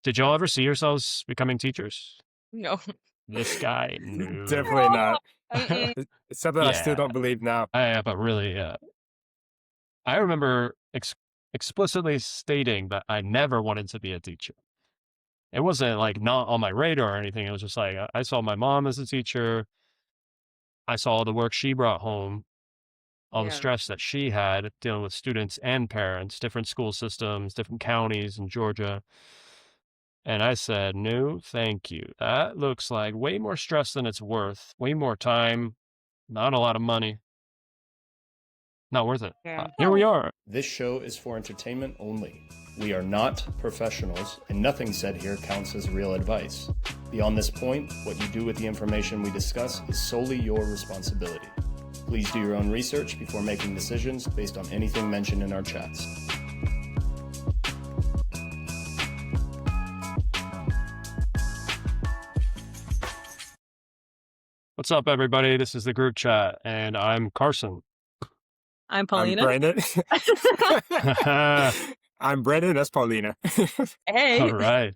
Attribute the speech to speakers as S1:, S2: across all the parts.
S1: Did y'all ever see yourselves becoming teachers?
S2: No.
S1: This guy,
S3: Definitely
S1: no.
S3: not.
S2: Mm-mm.
S3: It's something I still
S1: Yeah,
S3: don't believe now.
S1: but really, I remember explicitly stating that I never wanted to be a teacher. It wasn't like not on my radar or anything. It was just like I saw my mom as a teacher. I saw all the work she brought home, all the
S2: Yeah.
S1: stress that she had dealing with students and parents, different school systems, different counties in Georgia. And I said, no, thank you. That looks like way more stress than it's worth, way more time, not a lot of money, not worth it.
S2: Yeah.
S1: Here we are.
S4: This show is for entertainment only. We are not professionals, and nothing said here counts as real advice. Beyond this point, what you do with the information we discuss is solely your responsibility. Please do your own research before making decisions based on anything mentioned in our chats.
S1: What's up, everybody? This is the group chat, and I'm Carson.
S2: I'm
S3: I'm
S2: Paulina.
S3: Brandon.
S1: All
S3: I'm Brandon. That's Paulina.
S2: Hey,
S1: right.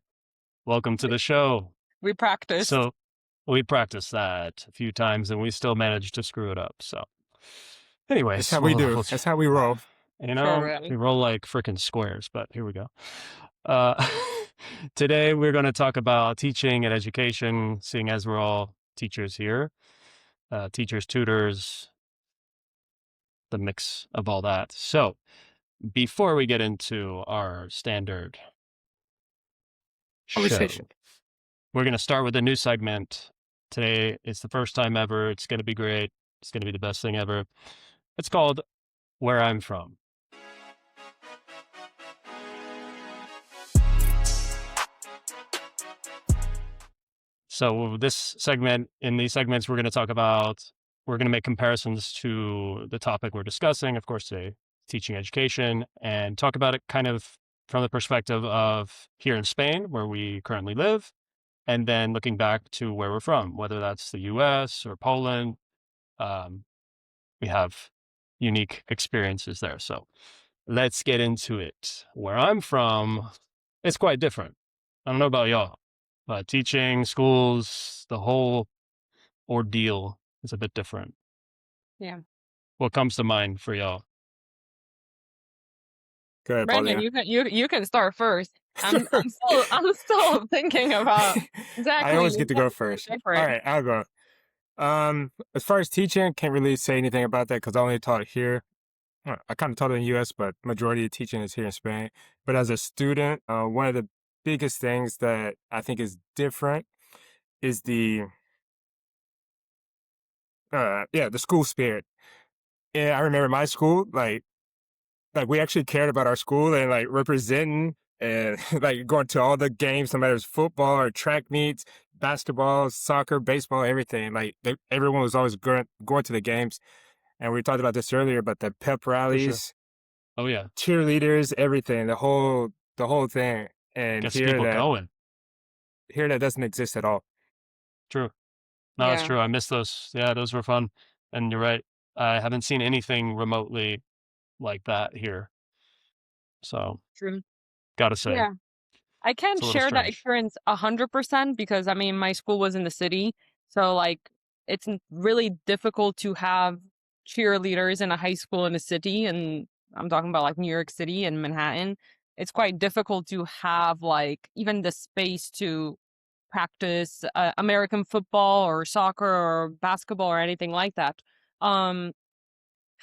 S1: Welcome to the show.
S2: we practiced.
S1: So we practiced that a few times, and we still managed to screw it up. So anyways,
S3: That's how we do. That's how we roll.
S1: You know,
S2: real.
S1: we roll like freaking squares, but here we go. Today, we're going to talk about teaching and education, seeing as we're all teachers here, teachers, tutors, the mix of all that. So before we get into our standard show,
S3: Conversation.
S1: we're going to start with a new segment. Today, it's the first time ever. It's going to be great. It's going to be the best thing ever. It's called Where I'm From. So in these segments, we're going to make comparisons to the topic we're discussing, of course, today, teaching education, and talk about it kind of from the perspective of here in Spain, where we currently live, and then looking back to where we're from, whether that's the US or Poland. We have unique experiences there. So let's get into it. Where I'm from, it's quite different. I don't know about y'all, but teaching, schools, the whole ordeal is a bit different.
S2: Yeah.
S1: What comes to mind for y'all?
S3: Go ahead,
S2: Brandon,
S3: Paulina.
S2: you can start first. I'm still thinking about exactly.
S3: I always get to go first.
S2: different.
S3: All right, I'll go. As far as teaching, can't really say anything about that because I only taught here. I kind of taught in the U.S., but majority of teaching is here in Spain. But as a student, one of the biggest things that I think is different is the school spirit. Yeah, I remember my school, like we actually cared about our school and like representing and like going to all the games, no matter if it's football or track meets, basketball, soccer, baseball, everything. Like everyone was always going to the games. And we talked about this earlier, but the pep rallies,
S1: Oh yeah,
S3: cheerleaders, everything, the whole thing. And
S1: gets people going.
S3: here that doesn't exist at all.
S1: True. No, that's
S2: Yeah.
S1: true. I miss those. Yeah, those were fun. And you're right. I haven't seen anything remotely like that here. So
S2: True.
S1: gotta say,
S2: Yeah. I can't
S1: it's a little
S2: share that
S1: strange.
S2: experience 100% because I mean my school was in the city, so like it's really difficult to have cheerleaders in a high school in a city, and I'm talking about like New York City and Manhattan. It's quite difficult to have like even the space to practice American football or soccer or basketball or anything like that. Um,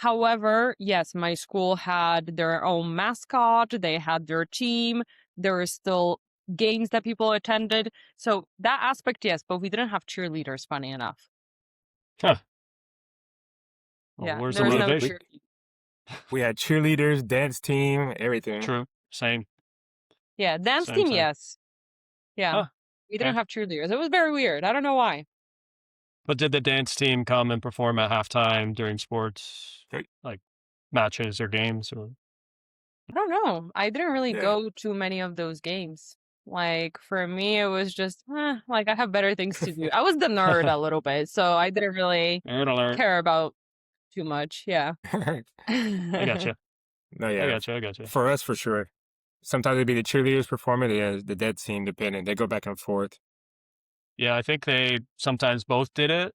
S2: However, yes, my school had their own mascot, they had their team, there were still games that people attended. So that aspect, yes, but we didn't have cheerleaders, funny enough.
S1: Huh. Well,
S2: Yeah,
S1: where's
S2: there
S1: the
S2: was no
S1: motivation?
S3: We had cheerleaders, dance team, everything.
S1: True. Same.
S2: Yeah, dance
S1: Same,
S2: team,
S1: same.
S2: yes. Yeah,
S1: Huh.
S2: we didn't
S1: Okay.
S2: have cheerleaders. It was very weird. I don't know why.
S1: But did the dance team come and perform at halftime during sports, like matches or games? Or
S2: I don't know. I didn't really
S3: Yeah.
S2: go to many of those games. Like for me, it was just like I have better things to do. I was the nerd a little bit, so I didn't really
S1: nerd alert.
S2: care about too much. Yeah.
S1: I gotcha.
S3: No,
S1: I
S3: yeah.
S1: gotcha.
S3: For us, for sure. sometimes it'd be the cheerleaders performing, the dead team, depending. They go back and forth.
S1: Yeah, I think they sometimes both did it.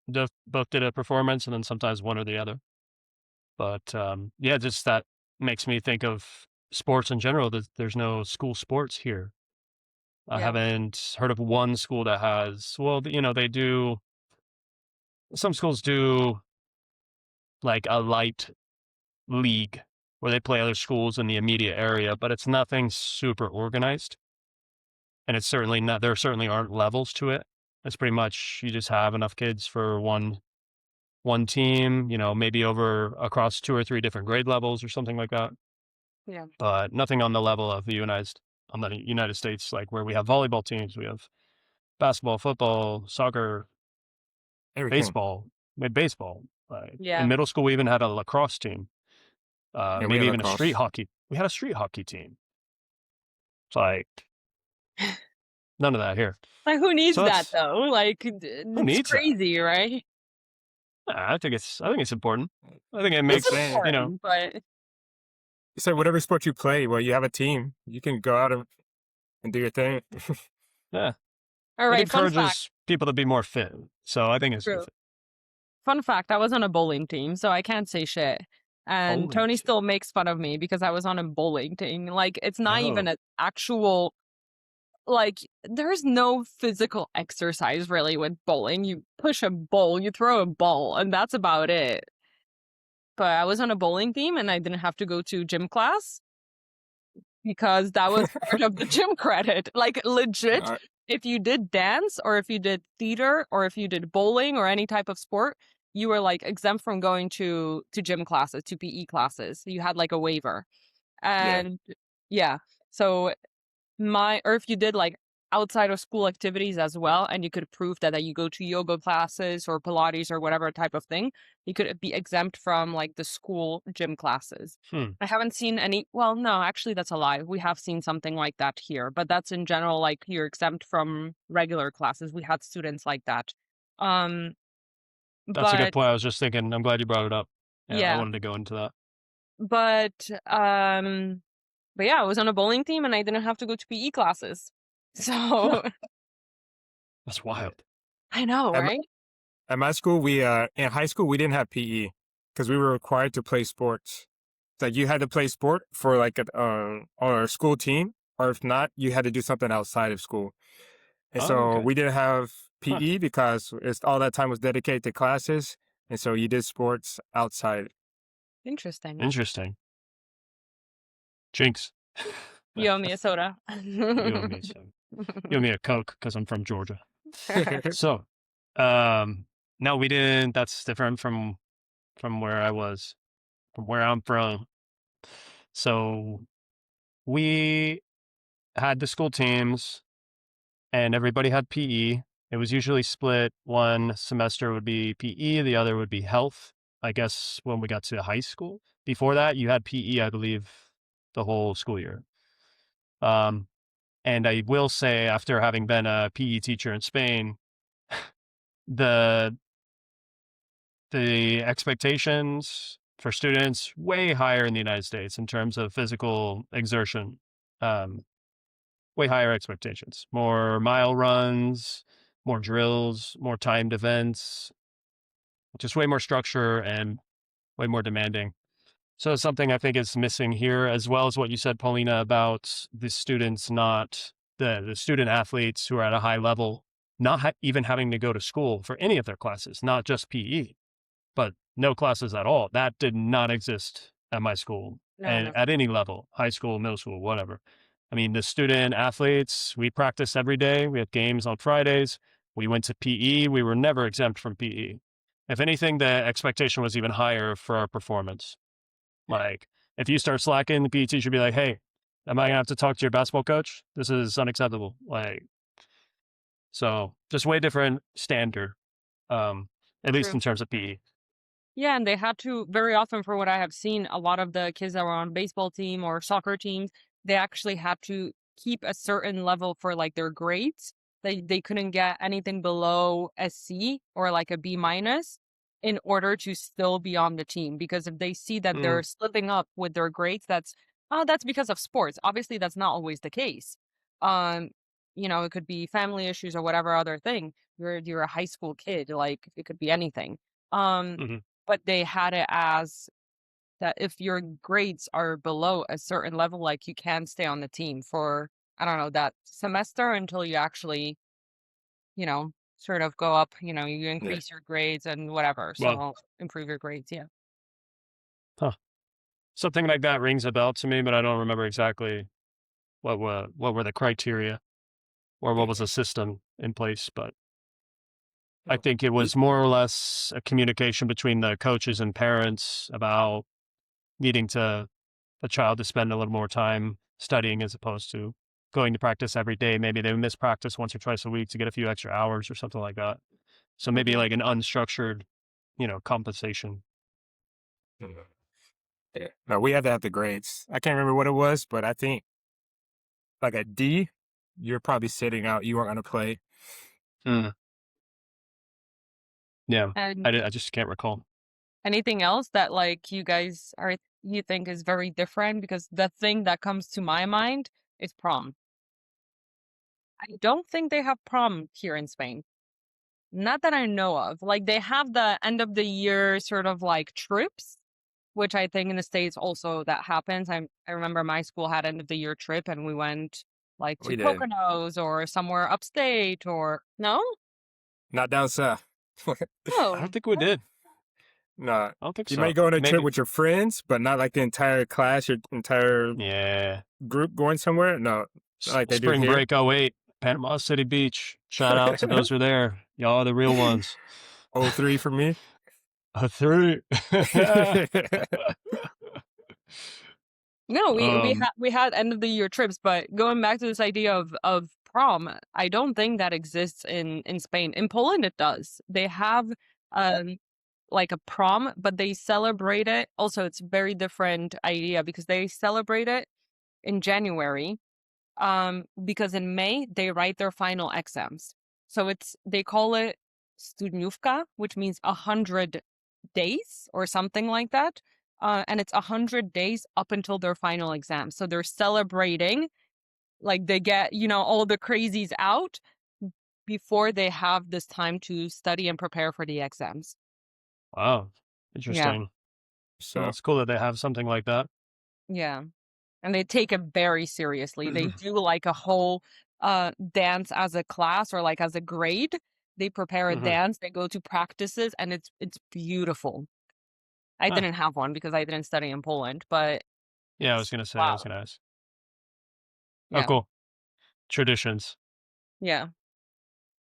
S1: Both did a performance, and then sometimes one or the other. But yeah, just that makes me think of sports in general. That there's no school sports here. I
S2: Yeah.
S1: haven't heard of one school that has. Well, they do. Some schools do like a light league where they play other schools in the immediate area, but it's nothing super organized. And it's certainly not, there certainly aren't levels to it. It's pretty much you just have enough kids for one team, maybe across 2 or 3 different grade levels or something like that.
S2: Yeah.
S1: But nothing on the level of the United States, like where we have volleyball teams, we have basketball, football, soccer,
S3: Everything.
S1: baseball. Like
S2: Yeah.
S1: in middle school, we even had a lacrosse team.
S3: Yeah, we
S1: Maybe
S3: had
S1: even a street
S3: lacrosse.
S1: hockey. We had a street hockey team. It's like none of that here.
S2: Like, who needs
S1: So
S2: that
S1: that's
S2: though? Like,
S1: who
S2: it's
S1: needs that?
S2: crazy, right?
S1: I think it's important. I think it
S2: It's
S1: makes,
S3: Saying,
S2: important, but
S3: so whatever sport you play, well, you have a team. You can go out and do your thing.
S1: yeah,
S2: all
S1: it
S2: right. Fun fact.
S1: encourages people to be more fit. So I think it's
S2: True.
S1: good.
S2: Fun fact. I was on a bowling team, so I can't say shit. And
S1: Bowling
S2: Tony
S1: team.
S2: still makes fun of me because I was on a bowling team. Like, it's not even
S1: Oh.
S2: an actual. Like, there's no physical exercise really with bowling. You push a bowl, you throw a ball, and that's about it. But I was on a bowling team and I didn't have to go to gym class because that was part of the gym credit. Like, legit,
S3: Uh,
S2: if you did dance or if you did theater or if you did bowling or any type of sport, you were like exempt from going to gym classes, to PE classes. You had like a waiver.
S3: yeah.
S2: And yeah, so or if you did like outside of school activities as well, and you could prove that you go to yoga classes or Pilates or whatever type of thing, you could be exempt from like the school gym classes.
S1: Hmm.
S2: I haven't seen any. Well, no, actually, that's a lie. We have seen something like that here, but that's in general, like you're exempt from regular classes. We had students like that. Um,
S1: That's a good
S2: but
S1: point. I was just thinking. I'm glad you brought it up. Yeah, I
S2: yeah,
S1: wanted to go into that.
S2: but um, but yeah, I was on a bowling team and I didn't have to go to PE classes. So
S1: That's wild.
S2: I know,
S3: At my,
S2: right?
S3: at my school, we in high school we didn't have PE because we were required to play sports. It's like you had to play sport for like on our school team, or if not, you had to do something outside of school. And
S1: Oh,
S3: so
S1: okay.
S3: we didn't have
S1: Huh.
S3: PE because all that time was dedicated to classes, and so you did sports outside.
S2: Interesting.
S1: Interesting. Jinx.
S2: You owe me a soda.
S1: You owe me some. You owe me a Coke because I'm from Georgia. So, no, we didn't. That's different from where I was, from where I'm from. So we had the school teams, and everybody had PE. It was usually split. One semester would be PE, the other would be health. I guess when we got to high school. Before that, you had PE, I believe, the whole school year. And I will say, after having been a PE teacher in Spain, the expectations for students way higher in the United States in terms of physical exertion. Way higher expectations, more mile runs, more drills, more timed events, just way more structure and way more demanding. So it's something I think is missing here, as well as what you said, Paulina, about the students, not the student athletes who are at a high level, not even having to go to school for any of their classes, not just PE, but no classes at all. That did not exist at my school
S2: No,
S1: and
S2: no.
S1: at any level, high school, middle school, whatever. I mean, the student athletes, we practiced every day. We had games on Fridays. We went to PE. We were never exempt from PE. If anything, the expectation was even higher for our performance. Like, if you start slacking, the PE teacher would be like, hey, am I going to have to talk to your basketball coach? This is unacceptable. Like, so just way different standard, at least
S2: True.
S1: in terms of PE.
S2: Yeah, and they had to, very often, for what I have seen, a lot of the kids that were on baseball team or soccer teams, they actually had to keep a certain level for like their grades. They couldn't get anything below a C or like a B minus in order to still be on the team. Because if they see that they're slipping up with their grades, that's Oh, that's because of sports. Obviously, that's not always the case. Um, it could be family issues or whatever other thing. You're a high school kid, like it could be anything. Um,
S1: Hmm.
S2: but they had it as that if your grades are below a certain level, like you can stay on the team for, I don't know, that semester until you actually, sort of go up, you
S3: Yeah.
S2: increase your grades and whatever.
S1: Well,
S2: So improve your grades. Yeah.
S1: huh. Something like that rings a bell to me, but I don't remember exactly what were the criteria or what was the system in place. But I
S3: Oh,
S1: think it
S3: we-
S1: was more or less a communication between the coaches and parents about needing the child to spend a little more time studying as opposed to going to practice every day. Maybe they miss practice once or twice a week to get a few extra hours or something like that. So maybe
S2: Hmm.
S1: like an unstructured, compensation.
S3: yeah. No, we had to have the grades. I can't remember what it was, but I think like a D, you're probably sitting out. You weren't going to play.
S1: Mm, yeah,
S2: And
S1: I just can't recall.
S2: anything else that like you think is very different? Because the thing that comes to my mind is prom. I don't think they have prom here in Spain. Not that I know of. Like they have the end of the year sort of like trips, which I think in the States also that happens. I remember my school had end of the year trip and we went like to
S3: We did.
S2: Poconos or somewhere upstate or no?
S3: Not down south.
S1: I
S2: Oh.
S1: don't think we did.
S3: No.
S1: I don't think
S3: You might
S1: so.
S3: go on a trip
S1: Maybe.
S3: with your friends, but not like the entire class, your entire
S1: Yeah.
S3: group going somewhere. No, not like they do
S1: Spring
S3: here.
S1: break '08, Panama City Beach. Shout out to those who are there. Y'all are the real ones.
S3: Oh, 03 for me.
S1: A three.
S2: No,
S1: um,
S2: we had end of the year trips, but going back to this idea of prom, I don't think that exists in Spain. In Poland, it does. They have um like a prom, but they celebrate it. Also, it's very different idea because they celebrate it in January. Because in May they write their final exams. So they call it studniówka, which means 100 days or something like that. And it's 100 days up until their final exam. So they're celebrating, like they get, all the crazies out before they have this time to study and prepare for the exams.
S1: wow.
S2: Yeah.
S1: Interesting. Well,
S3: So
S1: it's cool that they have something like that.
S2: Yeah. And they take it very seriously. They do like a whole dance as a class or like as a grade. They prepare a
S1: Hmm.
S2: dance, they go to practices and it's beautiful. I
S1: Huh.
S2: didn't have one because I didn't study in Poland, but
S1: Yeah, I was
S2: it's
S1: gonna say. I was
S2: wow.
S1: gonna ask. Oh,
S2: Yeah.
S1: cool. Traditions.
S2: Yeah.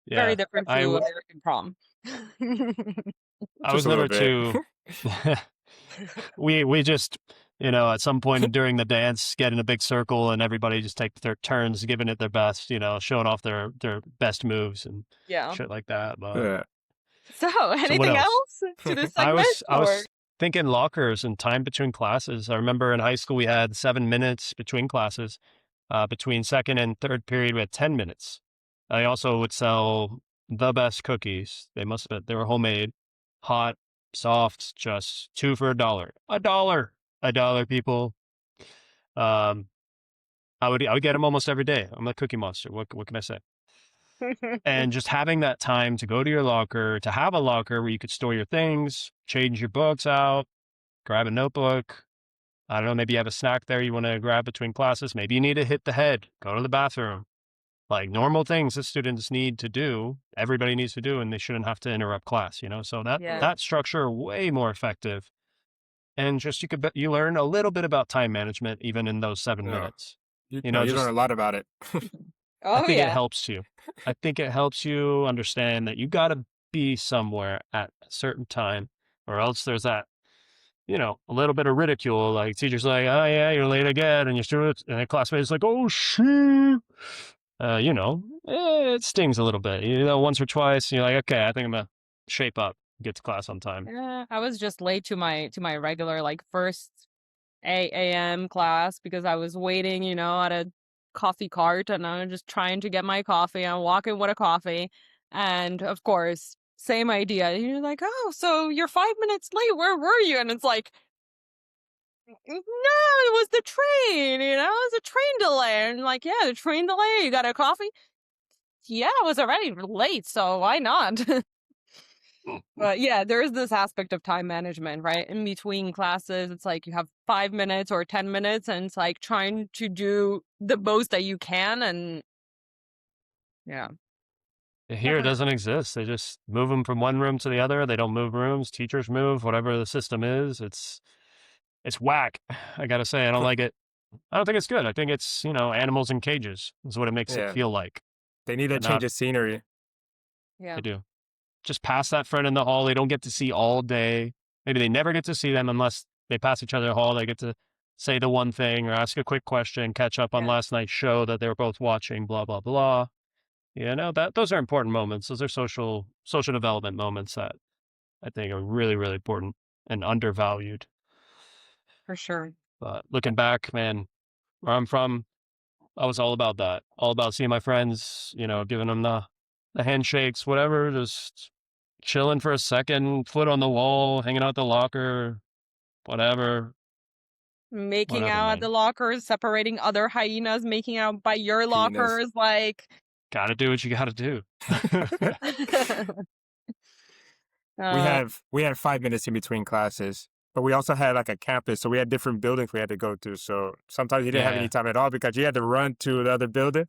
S2: Very
S1: Yeah.
S2: different
S1: I
S2: to
S1: w-
S2: American prom.
S1: I
S3: just
S1: was
S3: a little
S1: never
S3: bit.
S1: too. We just, at some point during the dance, get in a big circle and everybody just take their turns, giving it their best. Showing off their best moves and
S2: Yeah.
S1: shit like that. But
S3: Yeah.
S2: So,
S1: so what
S2: anything
S1: else?
S2: else to this
S1: I
S2: segment
S1: was I
S2: or
S1: was thinking lockers and time between classes. I remember in high school we had 7 minutes between classes. Between second and third period, we had 10 minutes. I also would sell the best cookies. They were homemade, hot, soft, just two for $1. $1, people. Um, I would get them almost every day. I'm a cookie monster. What can I say? And just having that time to go to your locker, to have a locker where you could store your things, change your books out, grab a notebook. I don't know, maybe you have a snack there you want to grab between classes. Maybe you need to hit the head, go to the bathroom. Like normal things that students need to do, everybody needs to do, and they shouldn't have to interrupt class. So that
S2: Yeah.
S1: that structure way more effective. And just you learn a little bit about time management even in those seven
S3: No.
S1: minutes.
S3: No, you learn
S1: Just
S3: a lot about it.
S1: I
S2: Oh
S1: think it
S2: yeah.
S1: helps you. I think it helps you understand that you got to be somewhere at a certain time, or else there's that, a little bit of ridicule. Like teachers like, oh yeah, you're late again, and your students and the classmates like, oh shoot. It stings a little bit. Once or twice, you're like, okay, I think I'm gonna shape up, get to class on time.
S2: Yeah, I was just late to my regular like first 8 a.m. class because I was waiting, at a coffee cart and I was just trying to get my coffee. I'm walking with a coffee. And of course, same idea. You're like, oh, so you're 5 minutes late. Where were you? And it's like, No, it was the train, it was a train delay. And like, yeah, the train delay, you got a coffee? Yeah, I was already late, so why not? But yeah, there is this aspect of time management, right? In between classes, it's like you have 5 minutes or 10 minutes, and it's like trying to do the most that you can. And yeah,
S1: Here it
S2: definitely.
S1: doesn't exist. They just move them from one room to the other. They don't move rooms. Teachers move, whatever the system is. It's whack. I gotta say, I don't like it. I don't think it's good. I think it's, animals in cages is what it makes it
S3: Yeah,
S1: feel like.
S3: they need a
S1: But not
S3: change of scenery.
S2: Yeah,
S1: they do. Just pass that friend in the hall they don't get to see all day. Maybe they never get to see them unless they pass each other in the hall. They get to say the one thing or ask a quick question, catch up on
S2: yeah,
S1: last night's show that they were both watching, blah, blah, blah. Those are important moments. Those are social development moments that I think are really, really important and undervalued.
S2: for sure.
S1: But looking back, man, where I'm from, I was all about that. All about seeing my friends, giving them the handshakes, whatever, just chilling for a second, foot on the wall, hanging out the locker, whatever,
S2: Making
S1: whatever,
S2: out at
S1: man.
S2: the lockers, separating other hyenas, making out by your
S3: Hyenas.
S2: lockers, like.
S1: Gotta do what you gotta do.
S3: we
S2: uh,
S3: have we had 5 minutes in between classes, but we also had like a campus, so we had different buildings we had to go to. So sometimes you didn't have any
S1: Yeah,
S3: time at all because you had to run to the other building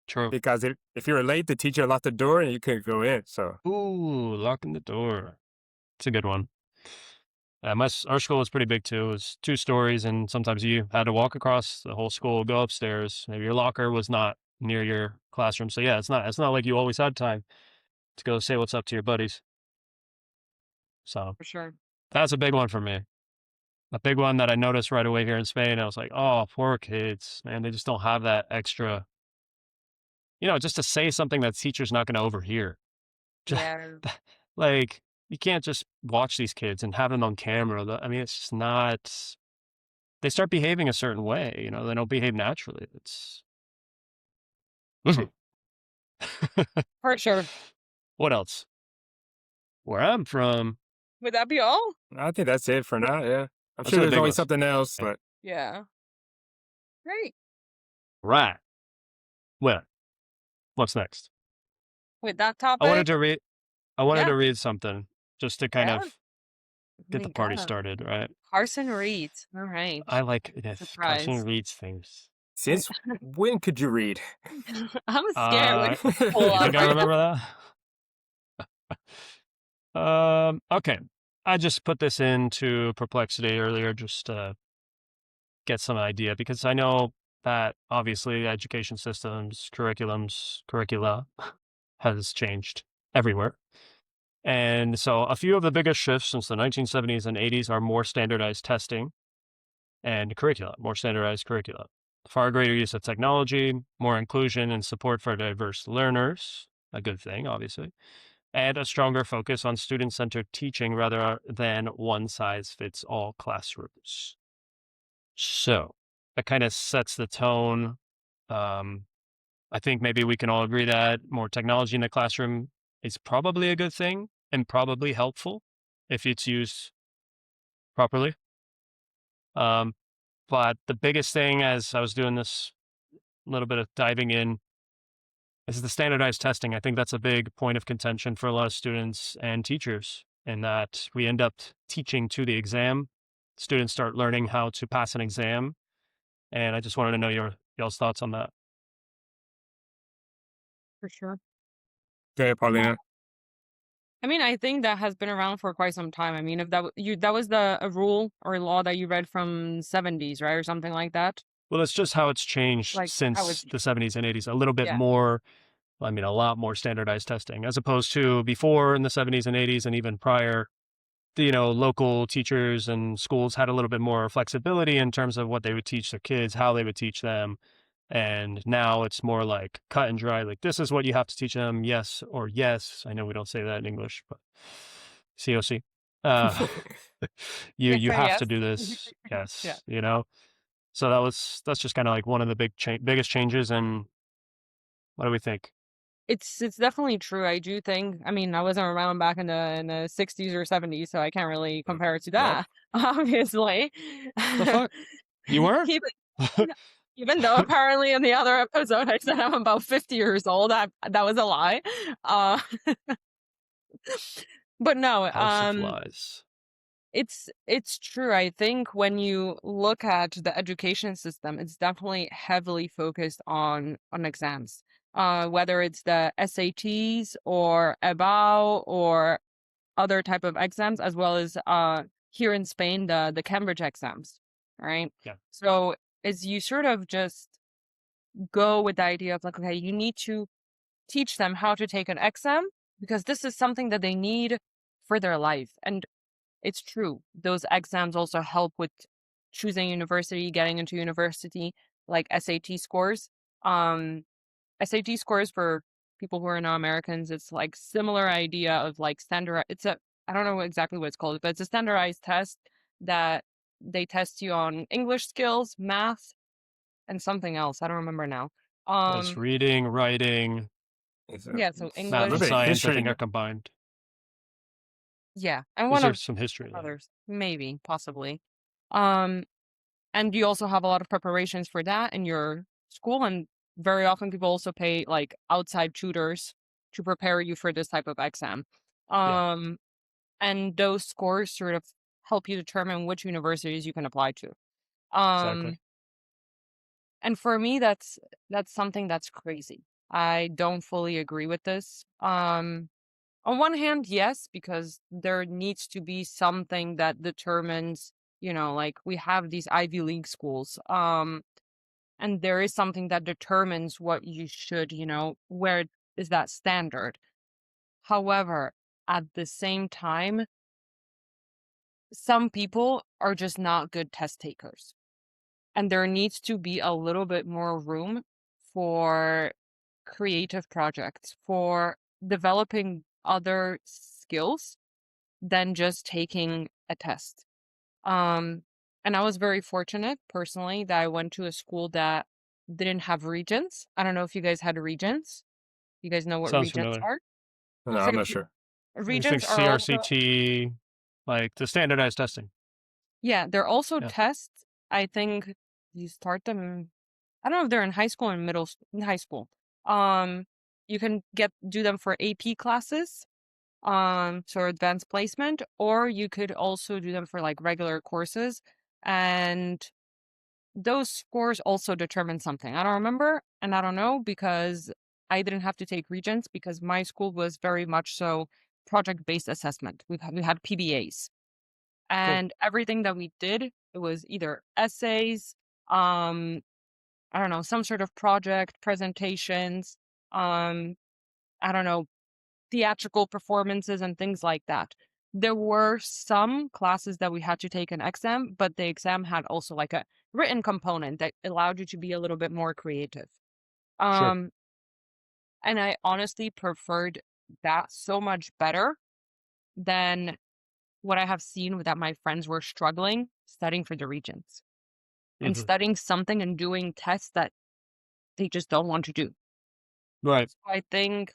S1: true.
S3: because if you were late, the teacher locked the door and you couldn't go in. So
S1: Ooh, locking the door. It's a good one. Our school was pretty big too. It was 2 stories, and sometimes you had to walk across the whole school, go upstairs. Maybe your locker was not near your classroom, so yeah, it's not like you always had time to go say what's up to your buddies. So
S2: for sure.
S1: that's a big one for me. A big one that I noticed right away here in Spain. I was like, oh, poor kids, man. They just don't have that extra, just to say something that teacher's not going to overhear.
S2: Yeah,
S1: Like, you can't just watch these kids and have them on camera. I mean, it's just not, they start behaving a certain way, they don't behave naturally. It's,
S2: for sure.
S1: what else? Where I'm from,
S2: Would that be all?
S3: I think that's it for now. Yeah, I'm
S1: those
S3: sure
S1: are the
S3: there's
S1: big
S3: always
S1: ones.
S3: something else, but
S2: Yeah. Great.
S1: Right. Well, what's next?
S2: With that
S1: I wanted
S2: topic,
S1: to read, I wanted
S2: yeah,
S1: to read something just to kind
S2: yeah.
S1: of get
S2: We
S1: the party
S2: got
S1: started, right?
S2: Carson Reed. All right.
S1: I like this Carson
S2: Surprise.
S1: reads things.
S3: since when could you read?
S2: I'm scared. Like, pull
S1: You
S2: out
S1: think I
S2: right now.
S1: remember that? Okay. I just put this into Perplexity earlier just to get some idea because I know that obviously education systems, curricula has changed everywhere. And so a few of the biggest shifts since the 1970s and 80s are more standardized testing and curricula, more standardized curricula. Far greater use of technology, more inclusion and support for diverse learners, a good thing, obviously, and a stronger focus on student-centered teaching rather than one-size-fits-all classrooms. So that kind of sets the tone. Um, I think maybe we can all agree that more technology in the classroom is probably a good thing and probably helpful if it's used properly. Um, but the biggest thing as I was doing this little bit of diving in is the standardized testing. I think that's a big point of contention for a lot of students and teachers in that we end up teaching to the exam. Students start learning how to pass an exam. And I just wanted to know y'all's thoughts on that.
S2: For sure.
S3: Okay, Paulina.
S2: I mean, I think that has been around for quite some time. I mean, if that was a rule or a law that you read from 70s, right, or something like that.
S1: Well, it's just how it's changed
S2: Like, how was?
S1: since the 70s and 80s. A little bit
S2: Yeah,
S1: more, I mean, a lot more standardized testing as opposed to before in the 70s and 80s and even prior. Local teachers and schools had a little bit more flexibility in terms of what they would teach their kids, how they would teach them. And now it's more like cut and dry. Like, this is what you have to teach them. Yes or yes. I know we don't say that in English, but COC. Uh,
S2: yes,
S1: you
S2: or
S1: have
S2: yes.
S1: to do this.
S2: Yeah,
S1: Yes. So that's just kind of like one of the biggest changes. And what do we think?
S2: It's definitely true. I do think. I mean, I wasn't around back in the 60s or 70s, so I can't really
S3: Mm.
S2: compare it to
S3: Yep.
S2: that. Obviously,
S1: The fuck? You weren't?
S2: even even though apparently in the other episode I said I'm about 50 years old, that was a lie. Uh, but no,
S1: House of Lies.
S2: it's true. I think when you look at the education system, it's definitely heavily focused on exams. Whether it's the SATs or EBAU or other type of exams, as well as here in Spain, the Cambridge exams, right?
S1: Yeah.
S2: So as you sort of just go with the idea of like, okay, you need to teach them how to take an exam because this is something that they need for their life. And it's true. Those exams also help with choosing university, getting into university, like SAT scores. Um, SAT scores for people who are not Americans, it's like similar idea of like standard. I don't know exactly what it's called, but it's a standardized test that they test you on English skills, math, and something else. I don't remember now.
S1: That's
S2: Um,
S1: reading, writing,
S2: yeah, so
S3: It's a
S1: math,
S3: little
S1: and
S2: English,
S3: bit of
S1: science, I
S3: history.
S1: think, are combined.
S2: yeah, and
S1: Is
S2: one
S1: there
S2: of
S1: some history there?
S2: others, maybe, possibly. Um, And you also have a lot of preparations for that in your school. And very often people also pay like outside tutors to prepare you for this type of exam.
S1: Yeah,
S2: Um, and those scores sort of help you determine which universities you can apply to.
S1: exactly.
S2: Um, and for me, that's something that's crazy. I don't fully agree with this. On one hand, yes, because there needs to be something that determines, like we have these Ivy League schools. And there is something that determines what you should, where is that standard. However, at the same time, some people are just not good test takers. And there needs to be a little bit more room for creative projects, for developing other skills than just taking a test. Um, and I was very fortunate personally that I went to a school that didn't have regents. I don't know if you guys had regents. You guys know what
S1: Sounds
S2: regents
S1: familiar.
S2: are?
S3: No,
S2: So
S3: I'm not sure.
S1: I think
S2: regents are also,
S1: CRCT, like the standardized testing.
S2: yeah, they're also
S1: Yeah.
S2: tests. I think you start them. I don't know if they're in high school and in high school. Um, you can do them for AP classes, so advanced placement, or you could also do them for like regular courses. And those scores also determine something. I don't remember and I don't know because I didn't have to take regents because my school was very much so project-based assessment. We had PBAs
S1: Cool.
S2: and everything that we did, it was either essays, um, I don't know, some sort of project, presentations, um, I don't know, theatrical performances and things like that. There were some classes that we had to take an exam, but the exam had also like a written component that allowed you to be a little bit more creative.
S1: Sure.
S2: Um, and I honestly preferred that so much better than what I have seen that my friends were struggling studying for the regents and
S1: Hmm.
S2: studying something and doing tests that they just don't want to do.
S1: Right.
S2: So I think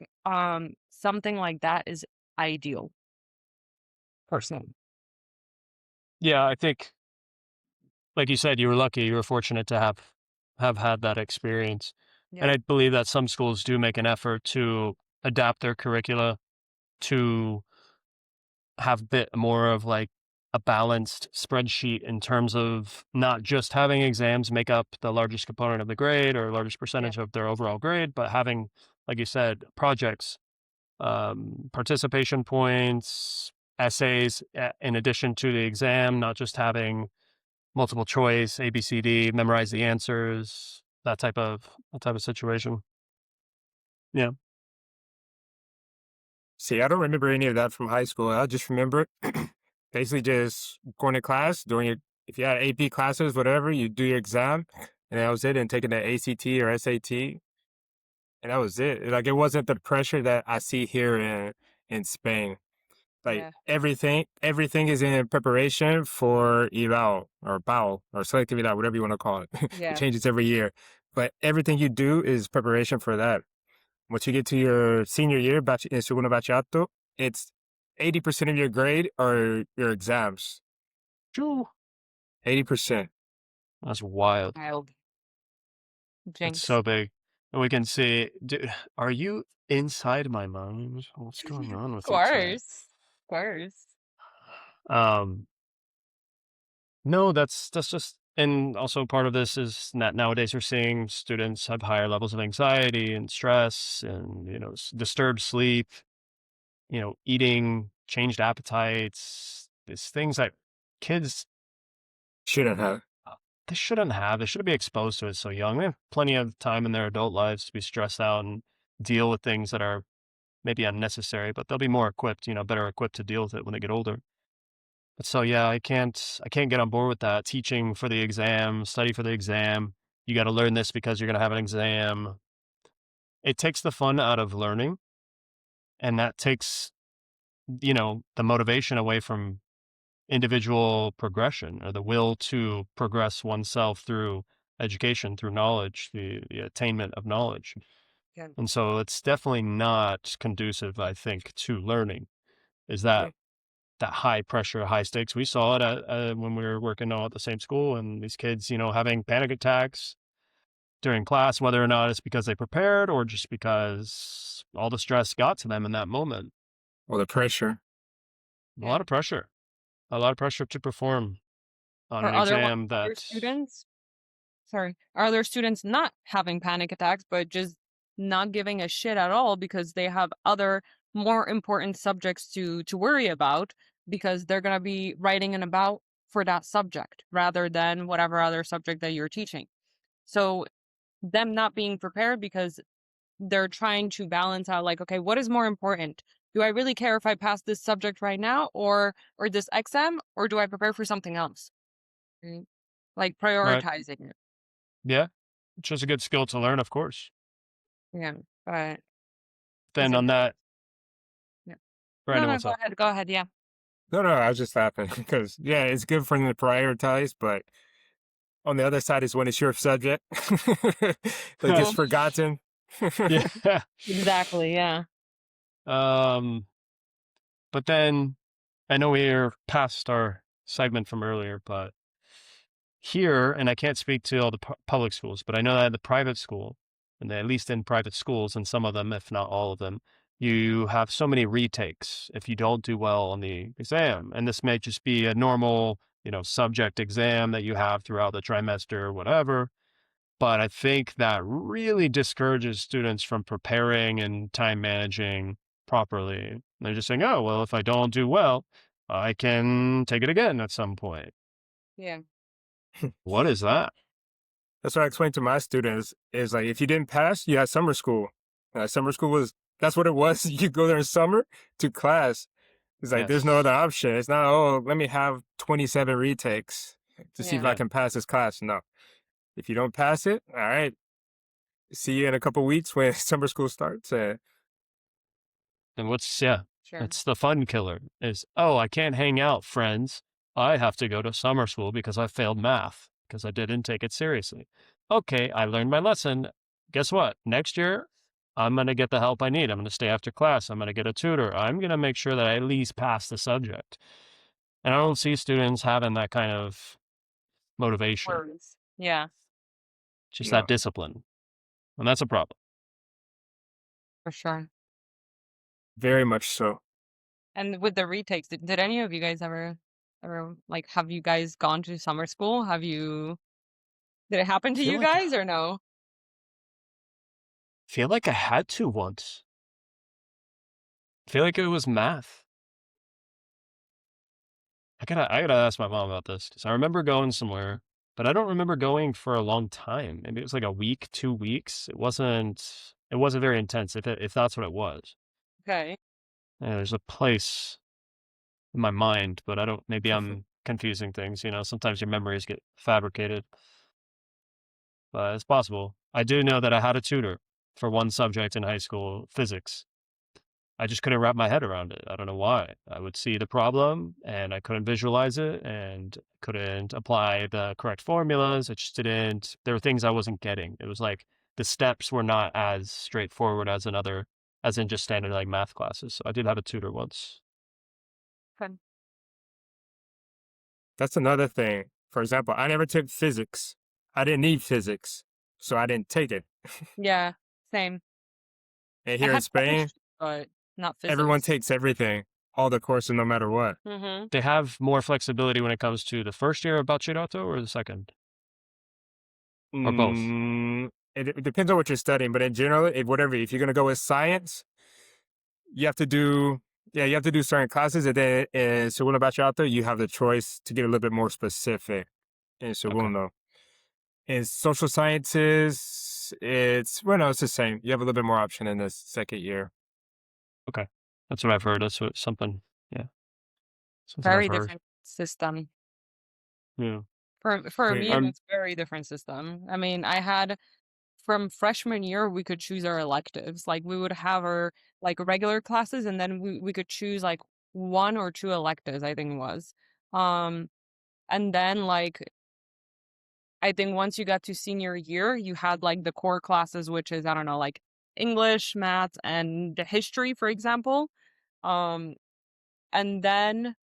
S2: something like that is ideal personally.
S1: Yeah, I think, like you said, you were lucky. You were fortunate to have had that experience, and
S2: Yeah.
S1: I believe that some schools do make an effort to adapt their curricula to have a bit more of like a balanced spreadsheet in terms of not just having exams make up the largest component of the grade or largest
S2: Yeah.
S1: percentage of their overall grade, but having, like you said, projects, participation points, essays in addition to the exam, not just having multiple choice, A, B, C, D, memorize the answers, that type of situation. Yeah.
S3: See, I don't remember any of that from high school. I just remember basically just going to class, doing your, if you had AP classes, whatever, you do your exam, and that was it, and taking the ACT or SAT, and that was it. Like, it wasn't the pressure that I see here in Spain. Like,
S2: Yeah.
S3: everything is in preparation for eval or BAO or selective eval, whatever you want to call it. It
S2: Yeah.
S3: changes every year, but everything you do is preparation for that. Once you get to your senior year, in segundo bachillerato, it's 80% of your grade are your exams.
S1: Phew,
S3: 80%.
S1: that's wild.
S2: Wild.
S1: It's
S2: Jinx.
S1: so big. And we can see, dude, are you inside my mind? What's going on
S2: Of
S1: with you today?
S2: course. Of course.
S1: Um, no, that's just, and also part of this is that nowadays we're seeing students have higher levels of anxiety and stress and, disturbed sleep, eating, changed appetites, these things that kids,
S3: Shouldn't have.
S1: they shouldn't have. They shouldn't be exposed to it so young. They have plenty of time in their adult lives to be stressed out and deal with things that are maybe unnecessary, but they'll be more equipped, better equipped to deal with it when they get older. But so yeah, I can't get on board with that. Teaching for the exam, study for the exam. You got to learn this because you're going to have an exam. It takes the fun out of learning, and that takes, the motivation away from individual progression or the will to progress oneself through education, through knowledge, the attainment of knowledge.
S2: Yeah.
S1: And so it's definitely not conducive, I think, to learning. Is
S3: Yeah.
S1: that high pressure, high stakes? We saw it when we were working all at the same school, and these kids, having panic attacks during class, whether or not it's because they prepared or just because all the stress got to them in that moment.
S3: All the pressure.
S1: A lot of pressure, a lot of pressure to perform on
S2: Or
S1: an exam
S2: other
S1: that,
S2: students, sorry, are there students not having panic attacks, but just not giving a shit at all because they have other more important subjects to worry about because they're going to be writing an about for that subject rather than whatever other subject that you're teaching. So them not being prepared because they're trying to balance out like, okay, what is more important? Do I really care if I pass this subject right now or this exam, or do I prepare for something else? Right? Like
S1: right?
S2: prioritizing it.
S1: Yeah, it's just a good skill to learn, of course.
S2: Yeah. But is
S1: Then
S2: it
S1: on that,
S2: yeah. No,
S1: Brandon,
S2: no,
S1: what's
S2: go
S1: up?
S2: ahead. Go ahead. Yeah.
S3: No, no, I was just laughing because, yeah, it's good for them to prioritize, but on the other side is when it's your subject that gets
S2: True.
S3: forgotten.
S1: Yeah.
S2: Exactly. Yeah.
S1: Um, but then I know we're past our segment from earlier, but here, and I can't speak to all the public schools, but I know that the private school, and at least in private schools, and some of them, if not all of them, you have so many retakes if you don't do well on the exam. And this may just be a normal, subject exam that you have throughout the trimester or whatever. But I think that really discourages students from preparing and time managing properly. They're just saying, oh, well, if I don't do well, I can take it again at some point.
S2: Yeah.
S1: What is that?
S3: That's what I explained to my students is like, if you didn't pass, you had summer school. Summer school that's what it was. You go there in summer to class. It's like, there's no
S1: Yes.
S3: other option. It's not, oh, let me have 27 retakes to see if
S2: Yeah.
S3: I
S1: Yeah.
S3: can pass this class. No. If you don't pass it, all right, see you in a couple weeks when summer school starts.
S1: And yeah,
S2: Sure.
S1: it's the fun killer is, oh, I can't hang out, friends. I have to go to summer school because I failed math because I didn't take it seriously. Okay, I learned my lesson. Guess what? Next year, I'm going to get the help I need. I'm going to stay after class. I'm going to get a tutor. I'm going to make sure that I at least pass the subject. And I don't see students having that kind of motivation,
S2: Worries. Yeah.
S1: just that
S3: No,
S1: discipline. And that's a problem.
S2: For sure.
S3: very much so.
S2: And with the retakes, did any of you guys ever like have you guys gone to summer school? Did it happen
S1: I
S2: to
S1: feel
S2: you
S1: like
S2: guys or no?
S1: I had to once. I feel like it was math. I gotta ask my mom about this because I remember going somewhere, but I don't remember going for a long time. Maybe it was like a week, 2 weeks. It wasn't very intense if that's what it was.
S2: Okay.
S1: Yeah, there's a place in my mind, but I don't. Maybe I'm confusing things. Sometimes your memories get fabricated, but it's possible. I do know that I had a tutor for one subject in high school, physics. I just couldn't wrap my head around it. I don't know why. I would see the problem and I couldn't visualize it and couldn't apply the correct formulas. I just didn't. There were things I wasn't getting. It was like the steps were not as straightforward as in just standard like math classes. So I did have a tutor once.
S2: Fun.
S3: That's another thing. For example, I never took physics. I didn't need physics, so I didn't take it.
S2: Yeah, same.
S3: And
S2: I
S3: here in
S2: had
S3: Spain,
S2: chemistry, but not
S3: everyone
S2: physics.
S3: takes everything, all the courses, no matter what.
S2: Mm-hmm.
S1: They have more flexibility when it comes to the first year of bachillerato or the second, or both.
S3: It depends on what you're studying, but in general, if you're gonna go with science, you have to do certain classes, and then in segundo bachillerato, you have the choice to get a little bit more specific in segundo. In social sciences, it's the same. You have a little bit more option in the second year.
S1: Okay, that's what I've heard. That's what something. Yeah, something I've
S2: Very
S1: heard.
S2: different system.
S1: Yeah.
S2: For me,
S3: Okay.
S2: it's very different system. I mean, I had from freshman year, we could choose our electives. Like we would have our like regular classes, and then we could choose like 1 or 2 electives, I think it was. And then like I think once you got to senior year, you had like the core classes, which is I don't know, like English, math, and history, for example. Um, and then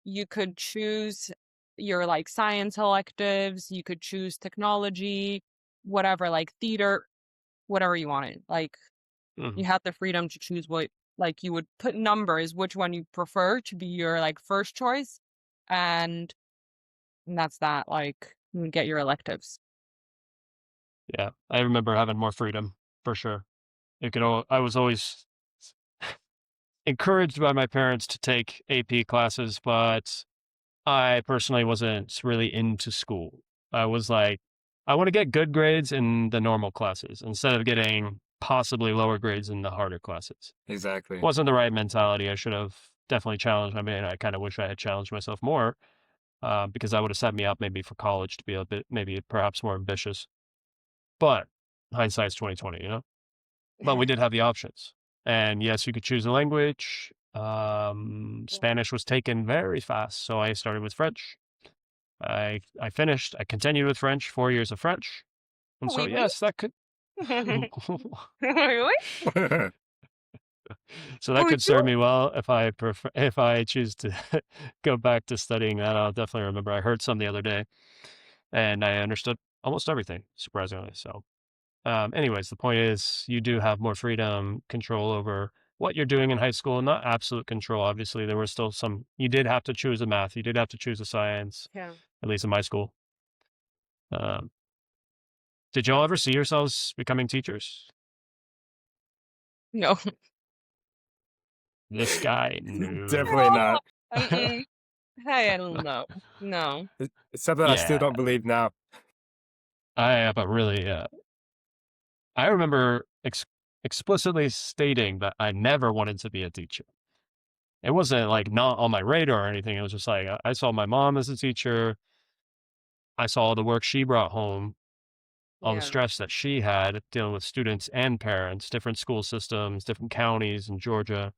S2: you could choose your like science electives, you could choose technology, whatever, like theater, whatever you wanted. Like
S1: Mhm.
S2: you had the freedom to choose what, like you would put numbers, which one you prefer to be your like first choice. And that's that. Like you would get your electives.
S1: Yeah, I remember having more freedom for sure. I was always encouraged by my parents to take AP classes, but I personally wasn't really into school. I was like, I want to get good grades in the normal classes instead of getting possibly lower grades in the harder classes.
S3: Exactly.
S1: Wasn't the right mentality. I should have definitely challenged. I mean, I kind of wish I had challenged myself more because that would have set me up maybe for college to be a bit, maybe perhaps more ambitious. But hindsight's 2020, you know? But we did have the options. And yes, you could choose a language. Spanish was taken very fast, so I started with French. I continued with French, 4 years of French. And so
S2: Oui, oui.
S1: yes, that could
S2: Oui, oui.
S1: so that could serve
S2: Bonjour.
S1: me well if I choose to go back to studying that. I'll definitely remember. I heard some the other day and I understood almost everything, surprisingly. So anyways, the point is you do have more freedom, control over what you're doing in high school, not absolute control. Obviously, there were still you did have to choose a math, you did have to choose a science,
S2: Yeah.
S1: at least in my school. Um, did y'all ever see yourselves becoming teachers?
S2: No.
S1: This guy, no.
S3: Definitely not.
S2: Mm-mm. Hey, I don't know. No.
S3: It's something I still
S1: Yeah,
S3: don't believe now.
S1: but really, I remember explicitly stating that I never wanted to be a teacher. It wasn't like not on my radar or anything. It was just like I saw my mom as a teacher. I saw all the work she brought home, all the
S2: Yeah.
S1: stress that she had dealing with students and parents, different school systems, different counties in Georgia.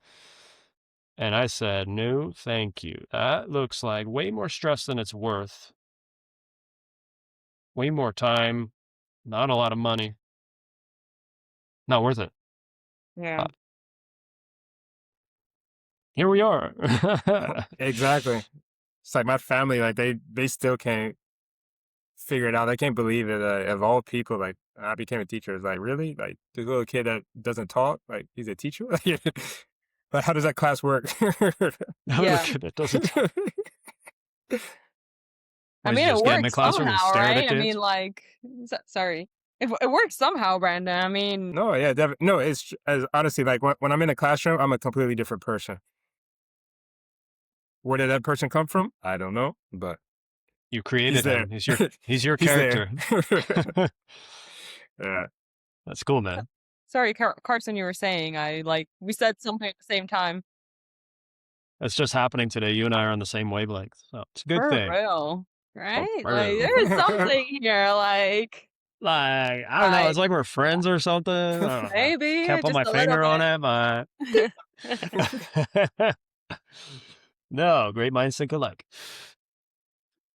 S1: And I said, no, thank you. That looks like way more stress than it's worth. Way more time, not a lot of money. Not worth it.
S2: Yeah.
S1: Here we are.
S3: Exactly. It's like my family, like they still can't figure it out. They can't believe it. Of all people, like I became a teacher. It's like really, like the little kid that doesn't talk, like he's a teacher. Like how does that class work?
S1: Now
S2: Yeah.
S1: look at it. Doesn't
S2: I
S1: Was
S2: mean,
S1: you
S2: it
S1: just get in the
S2: works
S1: classroom and
S2: somehow,
S1: stare at
S2: right?
S1: the
S2: I
S1: kids?
S2: mean, like, sorry. It works somehow, Brandon. I mean,
S3: No, yeah, no. It's as honestly like when I'm in a classroom, I'm a completely different person. Where did that person come from? I don't know, but
S1: You
S3: he's
S1: created
S3: there.
S1: him. He's your
S3: He's there.
S1: character.
S3: Yeah.
S1: That's cool, man.
S2: sorry, Carson, you were saying, we said something at the same time.
S1: That's just happening today. You and I are on the same wavelength, so it's a good
S2: For
S1: thing.
S2: real. Right?
S1: For
S2: Like,
S1: real.
S2: there is something here, like,
S1: Like, I don't know. It's like we're
S2: yeah,
S1: friends or something. I don't know.
S2: maybe
S1: Can't put
S2: just
S1: my
S2: a little
S1: finger on it,
S2: bit.
S1: but no, great minds think alike.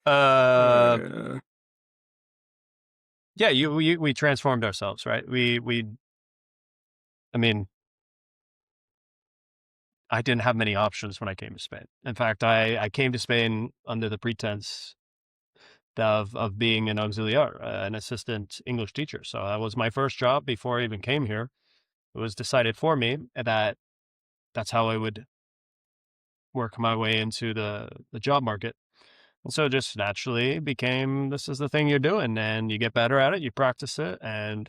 S1: Uh,
S3: Yeah.
S1: yeah, we transformed ourselves, right? I mean, I didn't have many options when I came to Spain. In fact, I came to Spain under the pretense of being an auxiliar, an assistant English teacher. So that was my first job before I even came here. It was decided for me that that's how I would work my way into the job market. And so it just naturally became, this is the thing you're doing, and you get better at it, you practice it, and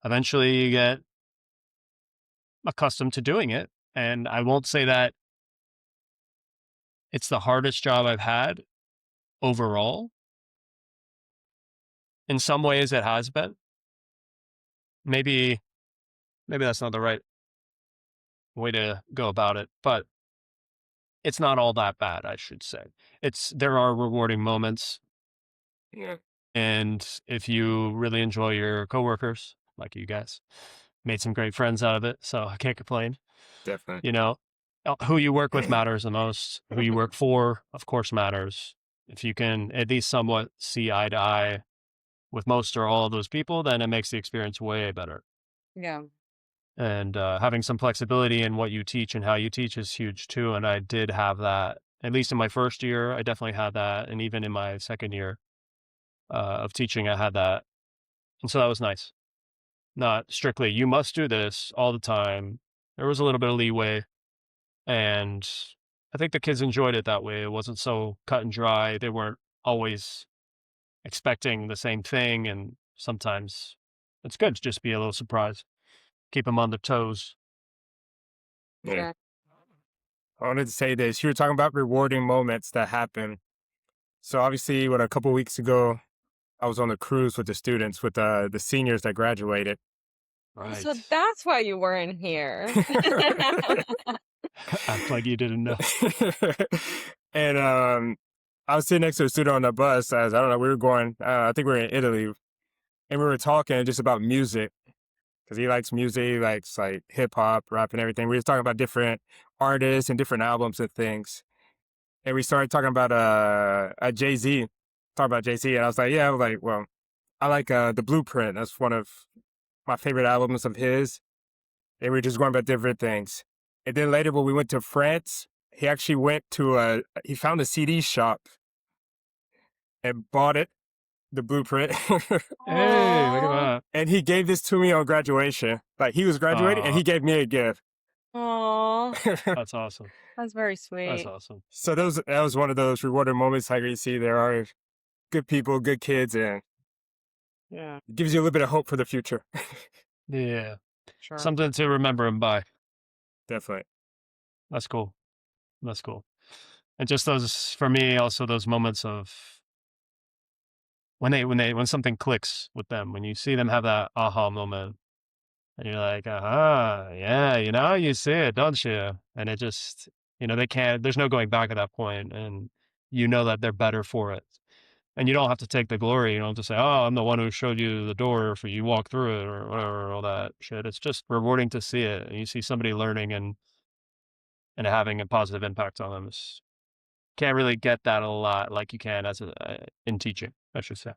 S1: eventually you get accustomed to doing it. And I won't say that it's the hardest job I've had overall. In some ways it has been. Maybe that's not the right way to go about it, but it's not all that bad, I should say. There are rewarding moments,
S3: Yeah,
S1: and if you really enjoy your coworkers, like you guys, made some great friends out of it, so I can't complain.
S3: definitely.
S1: You know, who you work with matters the most. Who you work for, of course, matters. If you can at least somewhat see eye to eye with most or all of those people, then it makes the experience way better.
S2: Yeah.
S1: And having some flexibility in what you teach and how you teach is huge too. And I did have that, at least in my first year, I definitely had that. And even in my second year of teaching, I had that. And so that was nice. Not strictly, you must do this all the time. There was a little bit of leeway. And I think the kids enjoyed it that way. It wasn't so cut and dry. They weren't always expecting the same thing. And sometimes it's good to just be a little surprised, keep them on their toes.
S3: Yeah.
S2: Yeah.
S3: I wanted to say this. You were talking about rewarding moments that happen. So obviously, a couple weeks ago, I was on a cruise with the students, with the seniors that graduated.
S2: So
S1: Right.
S2: that's why you weren't here.
S1: Act like you didn't know.
S3: And I was sitting next to a student on the bus. As I don't know, we were going. I think we were in Italy, and we were talking just about music because he likes music, he likes like hip hop, rap, and everything. We were talking about different artists and different albums and things. And we started talking about Jay Z. Talking about Jay Z, and I was like, yeah, I was like, well, I like The Blueprint. That's one of my favorite albums of his. And we were just going about different things. And then later, when we went to France, he actually went to he found a CD shop and bought it, The Blueprint.
S1: Hey, look at
S2: Aw.
S1: that.
S3: And he gave this to me on graduation. Like he was graduating and
S1: Aw,
S3: he gave me a gift.
S2: Aw.
S1: that's awesome.
S2: That's very
S1: That's
S2: sweet.
S1: awesome.
S3: So that was one of those rewarding moments. Like you see, there are good people, good kids, and
S2: Yeah,
S3: it gives you a little bit of hope for the future.
S1: Yeah.
S2: sure.
S1: Something to remember him by.
S3: Definitely.
S1: That's cool. That's cool. And just those, for me, also those moments of when something clicks with them, when you see them have that aha moment, and you're like, aha, yeah, you see it, don't you? And it just, they can't, there's no going back at that point, and you know that they're better for it. And you don't have to take the glory. You don't have to say, oh, I'm the one who showed you the door for you walk through it or whatever, all that shit. It's just rewarding to see it. And you see somebody learning and having a positive impact on them. Can't really get that a lot like you can in teaching, I should say.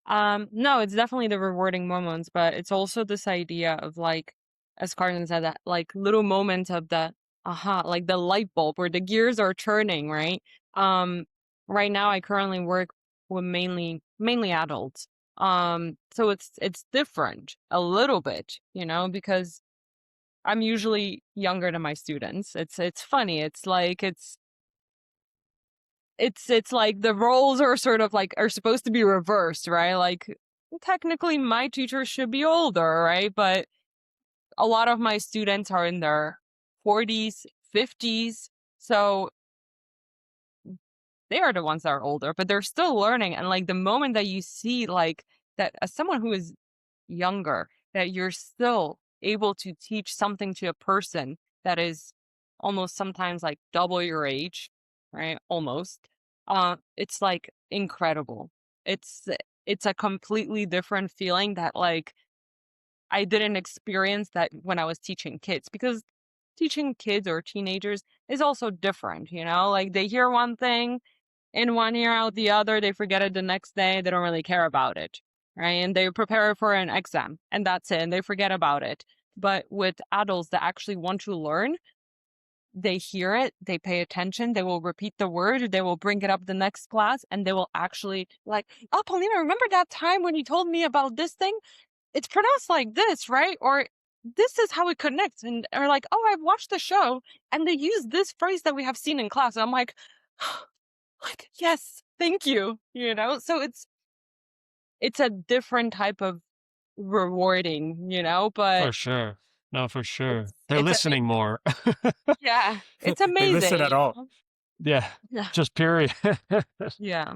S2: No, it's definitely the rewarding moments, but it's also this idea of like, as Carson said, that like little moments of the aha, like the light bulb where the gears are turning, right? Um, right now I currently work with mainly adults. So it's different a little bit, because I'm usually younger than my students. It's funny. It's like the roles are sort of like are supposed to be reversed, right? Like technically my teachers should be older, right? But a lot of my students are in their 40s, 50s. So they are the ones that are older, but they're still learning. And like the moment that you see like that as someone who is younger, that you're still able to teach something to a person that is almost sometimes like double your age, right? Almost. It's like incredible. It's it's a completely different feeling that like I didn't experience that when I was teaching kids because teaching kids or teenagers is also different, like they hear one thing in one ear out the other, they forget it the next day, they don't really care about it. right? And they prepare for an exam and that's it, and they forget about it. But with adults that actually want to learn, they hear it, they pay attention, they will repeat the word, they will bring it up the next class, and they will actually like, oh, Paulina, remember that time when you told me about this thing? It's pronounced like this, right? Or this is how it connects. And or like, oh, I've watched the show and they use this phrase that we have seen in class. And I'm like, yes, thank you. So it's a different type of rewarding, but
S1: For sure. No, for
S2: it's
S1: sure. They're
S2: it's
S1: listening
S2: amazing.
S1: more.
S2: Yeah, it's
S3: They listen
S2: amazing.
S3: at all.
S1: Yeah,
S2: Yeah.
S1: just period.
S2: Yeah.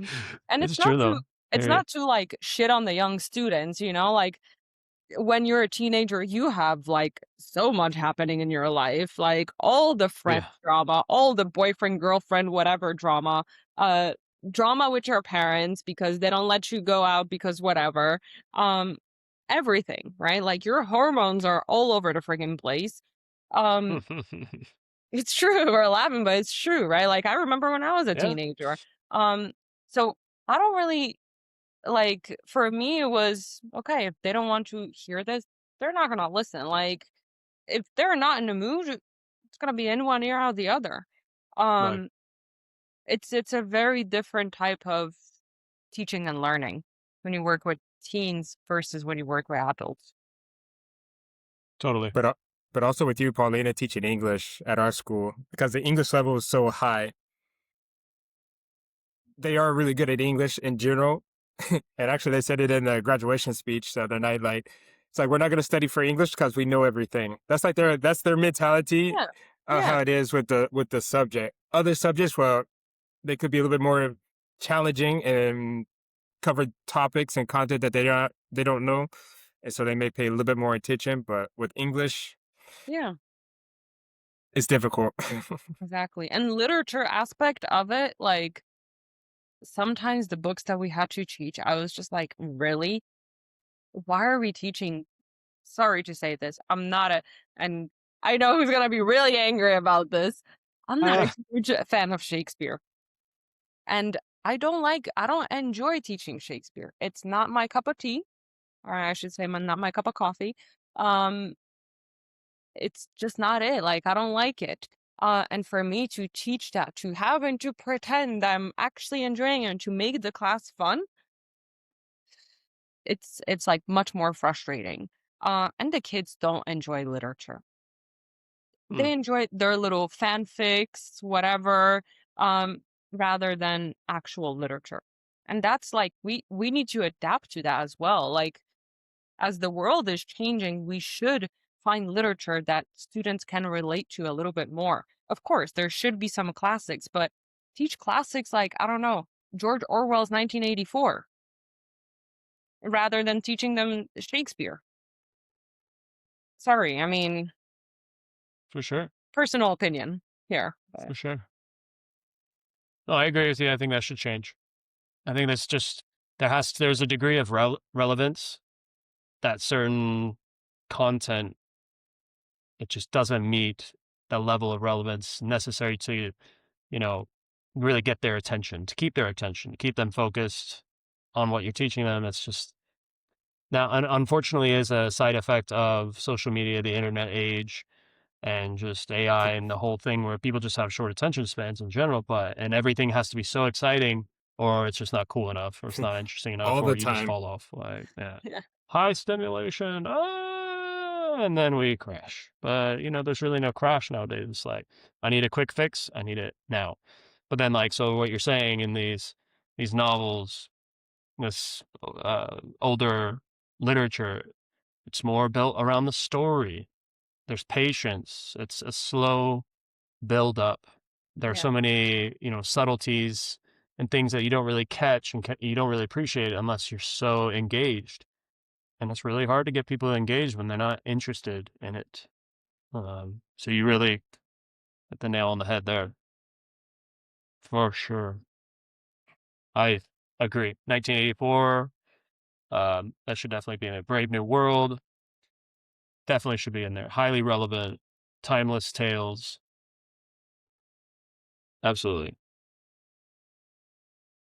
S2: And
S1: It's true though,
S2: it's
S1: period.
S2: not to like shit on the young students, like when you're a teenager, you have like so much happening in your life, like all the friend
S1: Yeah.
S2: drama, all the boyfriend, girlfriend, whatever drama, uh, drama with your parents because they don't let you go out because whatever, um, everything, right? Like your hormones are all over the friggin' place. Um, it's true. We're laughing, but it's true, right? Like I remember when I was a
S1: Yeah,
S2: teenager. Um, so I don't really like for me it was okay if they don't want to hear this, they're not gonna listen. Like if they're not in the mood, it's gonna be in one ear out the other.
S1: right.
S2: Um, it's a very different type of teaching and learning when you work with teens versus when you work with adults.
S1: Totally.
S3: But but also with you, Paulina, teaching English at our school because the English level is so high. They are really good at English in general, and actually, they said it in the graduation speech the other night. Like, it's like we're not going to study for English because we know everything. That's their mentality.
S2: Yeah, yeah,
S3: How it is with the subject. Other subjects, well, they could be a little bit more challenging and cover topics and content that they don't know, and so they may pay a little bit more attention. But with English,
S2: yeah,
S3: it's difficult.
S2: exactly. And literature aspect of it, like sometimes the books that we had to teach, I was just like, really? Why are we teaching? Sorry to say this. I'm not a, and I know who's gonna be really angry about this. I'm not a
S1: Uh,
S2: huge fan of Shakespeare. And I don't enjoy teaching Shakespeare. It's not my cup of tea, or I should say not my cup of coffee. Um, it's just not it. Like I don't like it. And for me to teach that, to having to pretend I'm actually enjoying it and to make the class fun, it's like much more frustrating. And the kids don't enjoy literature.
S1: mm,
S2: They enjoy their little fanfics, whatever, um, rather than actual literature. And that's like we need to adapt to that as well. Like as the world is changing, we should find literature that students can relate to a little bit more. Of course, there should be some classics, but teach classics like, I don't know, George Orwell's 1984 rather than teaching them Shakespeare. Sorry, I mean,
S1: for sure.
S2: personal opinion here. But
S1: For sure. No, I agree with you. I think that should change. I think that's just there's a degree of relevance that certain content it just doesn't meet the level of relevance necessary to, you know, really get their attention, to keep their attention, to keep them focused on what you're teaching them. It's just now, unfortunately, is a side effect of social media, the internet age, and just AI and the whole thing where people just have short attention spans in general, and everything has to be so exciting or it's just not cool enough or it's not interesting enough
S3: All
S1: or
S3: the
S1: you just
S3: time.
S1: fall off. Like, yeah,
S2: yeah,
S1: high stimulation, and then we crash. But, there's really no crash nowadays. It's like, I need a quick fix. I need it now. But then like, so what you're saying in these novels, this older literature, it's more built around the story. There's patience. It's a slow build up. There are
S2: yeah.
S1: so many, subtleties and things that you don't really catch and you don't really appreciate unless you're so engaged. And it's really hard to get people engaged when they're not interested in it. So you really hit the nail on the head there, for sure. I agree. 1984, that should definitely be in a Brave New World. Definitely should be in there. Highly relevant, timeless tales. Absolutely.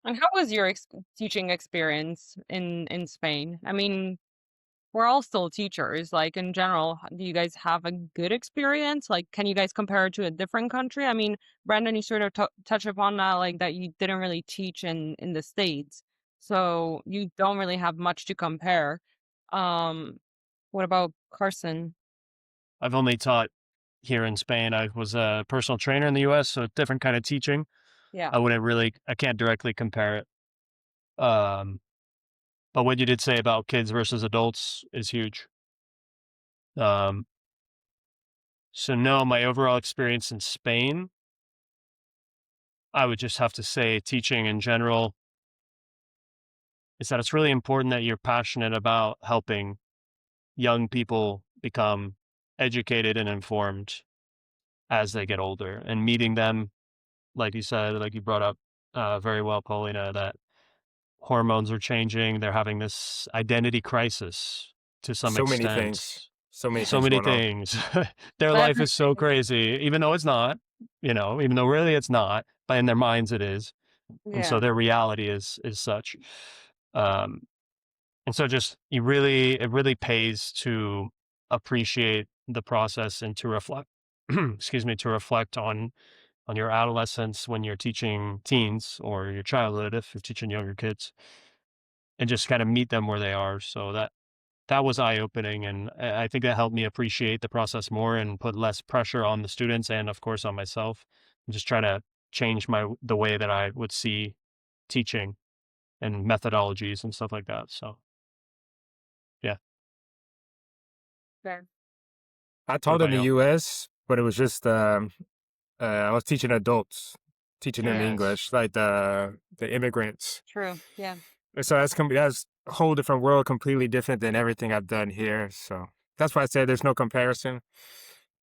S2: And how was your teaching experience in Spain? I mean, we're all still teachers. Like in general, do you guys have a good experience? Like, can you guys compare it to a different country? I mean, Brandon, you sort of touch upon that, like that you didn't really teach in the States, so you don't really have much to compare. Um, what about Carson?
S1: I've only taught here in Spain. I was a personal trainer in the US, so different kind of teaching.
S2: Yeah,
S1: I can't directly compare it. Um, but what you did say about kids versus adults is huge. Um, so no, my overall experience in Spain, I would just have to say teaching in general is that it's really important that you're passionate about helping young people become educated and informed as they get older and meeting them, like you said, like you brought up very well, Paulina, that hormones are changing. They're having this identity crisis to some
S3: So many
S1: extent.
S3: things. So many
S1: So
S3: things
S1: many
S3: going on.
S1: things. Their life is so
S2: everything.
S1: crazy, even though it's not, even though really it's not, but in their minds it is. And so
S2: Yeah,
S1: their reality is such. Um, and so just it really pays to appreciate the process and to reflect excuse me, to reflect on your adolescence when you're teaching teens or your childhood if you're teaching younger kids and just kind of meet them where they are. So that was eye opening, and I think that helped me appreciate the process more and put less pressure on the students and of course on myself. And just try to change the way that I would see teaching and methodologies and stuff like that. So yeah.
S2: fair.
S3: I
S1: What
S3: taught in
S1: about
S3: the
S1: you?
S3: U.S., but it was just I was teaching adults, teaching them
S2: Mm,
S1: Yes.
S3: English, like the immigrants.
S2: true. Yeah.
S3: So that's a whole different world, completely different than everything I've done here. So that's why I say there's no comparison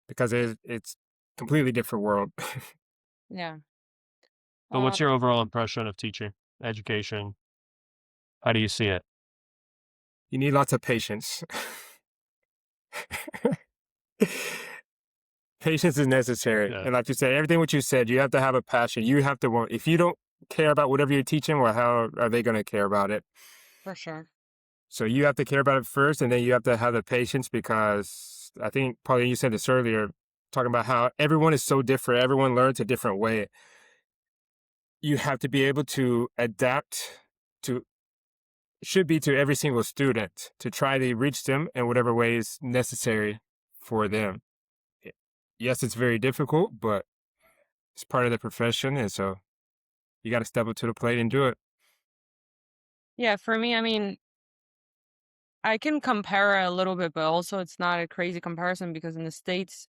S3: because it's completely different world.
S2: Yeah.
S1: But what's
S2: Um,
S1: your overall impression of teaching, education? How do you see it?
S3: You need lots of patience. Patience is necessary.
S1: Yeah.
S3: And like you said, everything what you said, you have to have a passion. You have to want, if you don't care about whatever you're teaching, well, how are they going to care about it?
S2: for sure.
S3: So you have to care about it first, and then you have to have the patience because I think, probably you said this earlier, talking about how everyone is so different. Everyone learns a different way. You have to be able to adapt to, should be to every single student to try to reach them in whatever way is necessary for them. Yes, it's very difficult, but it's part of the profession, and so you got to step up to the plate and do it.
S2: Yeah, for me, I mean, I can compare a little bit, but also it's not a crazy comparison because in the States,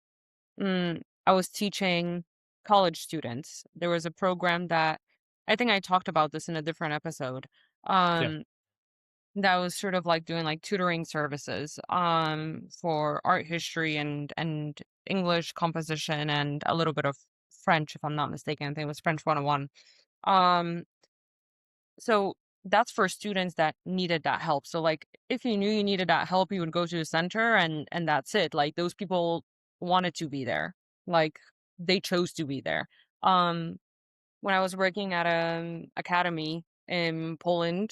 S2: I was teaching college students. There was a program that I think I talked about this in a different episode.
S1: Yeah.
S2: Um, that was sort of like doing like tutoring services for art history and English composition and a little bit of French, if I'm not mistaken. I think it was French 101. Um, So that's for students that needed that help. So like if you knew you needed that help, you would go to the center and that's it. Like those people wanted to be there. Like they chose to be there. Um when I was working at an academy in Poland,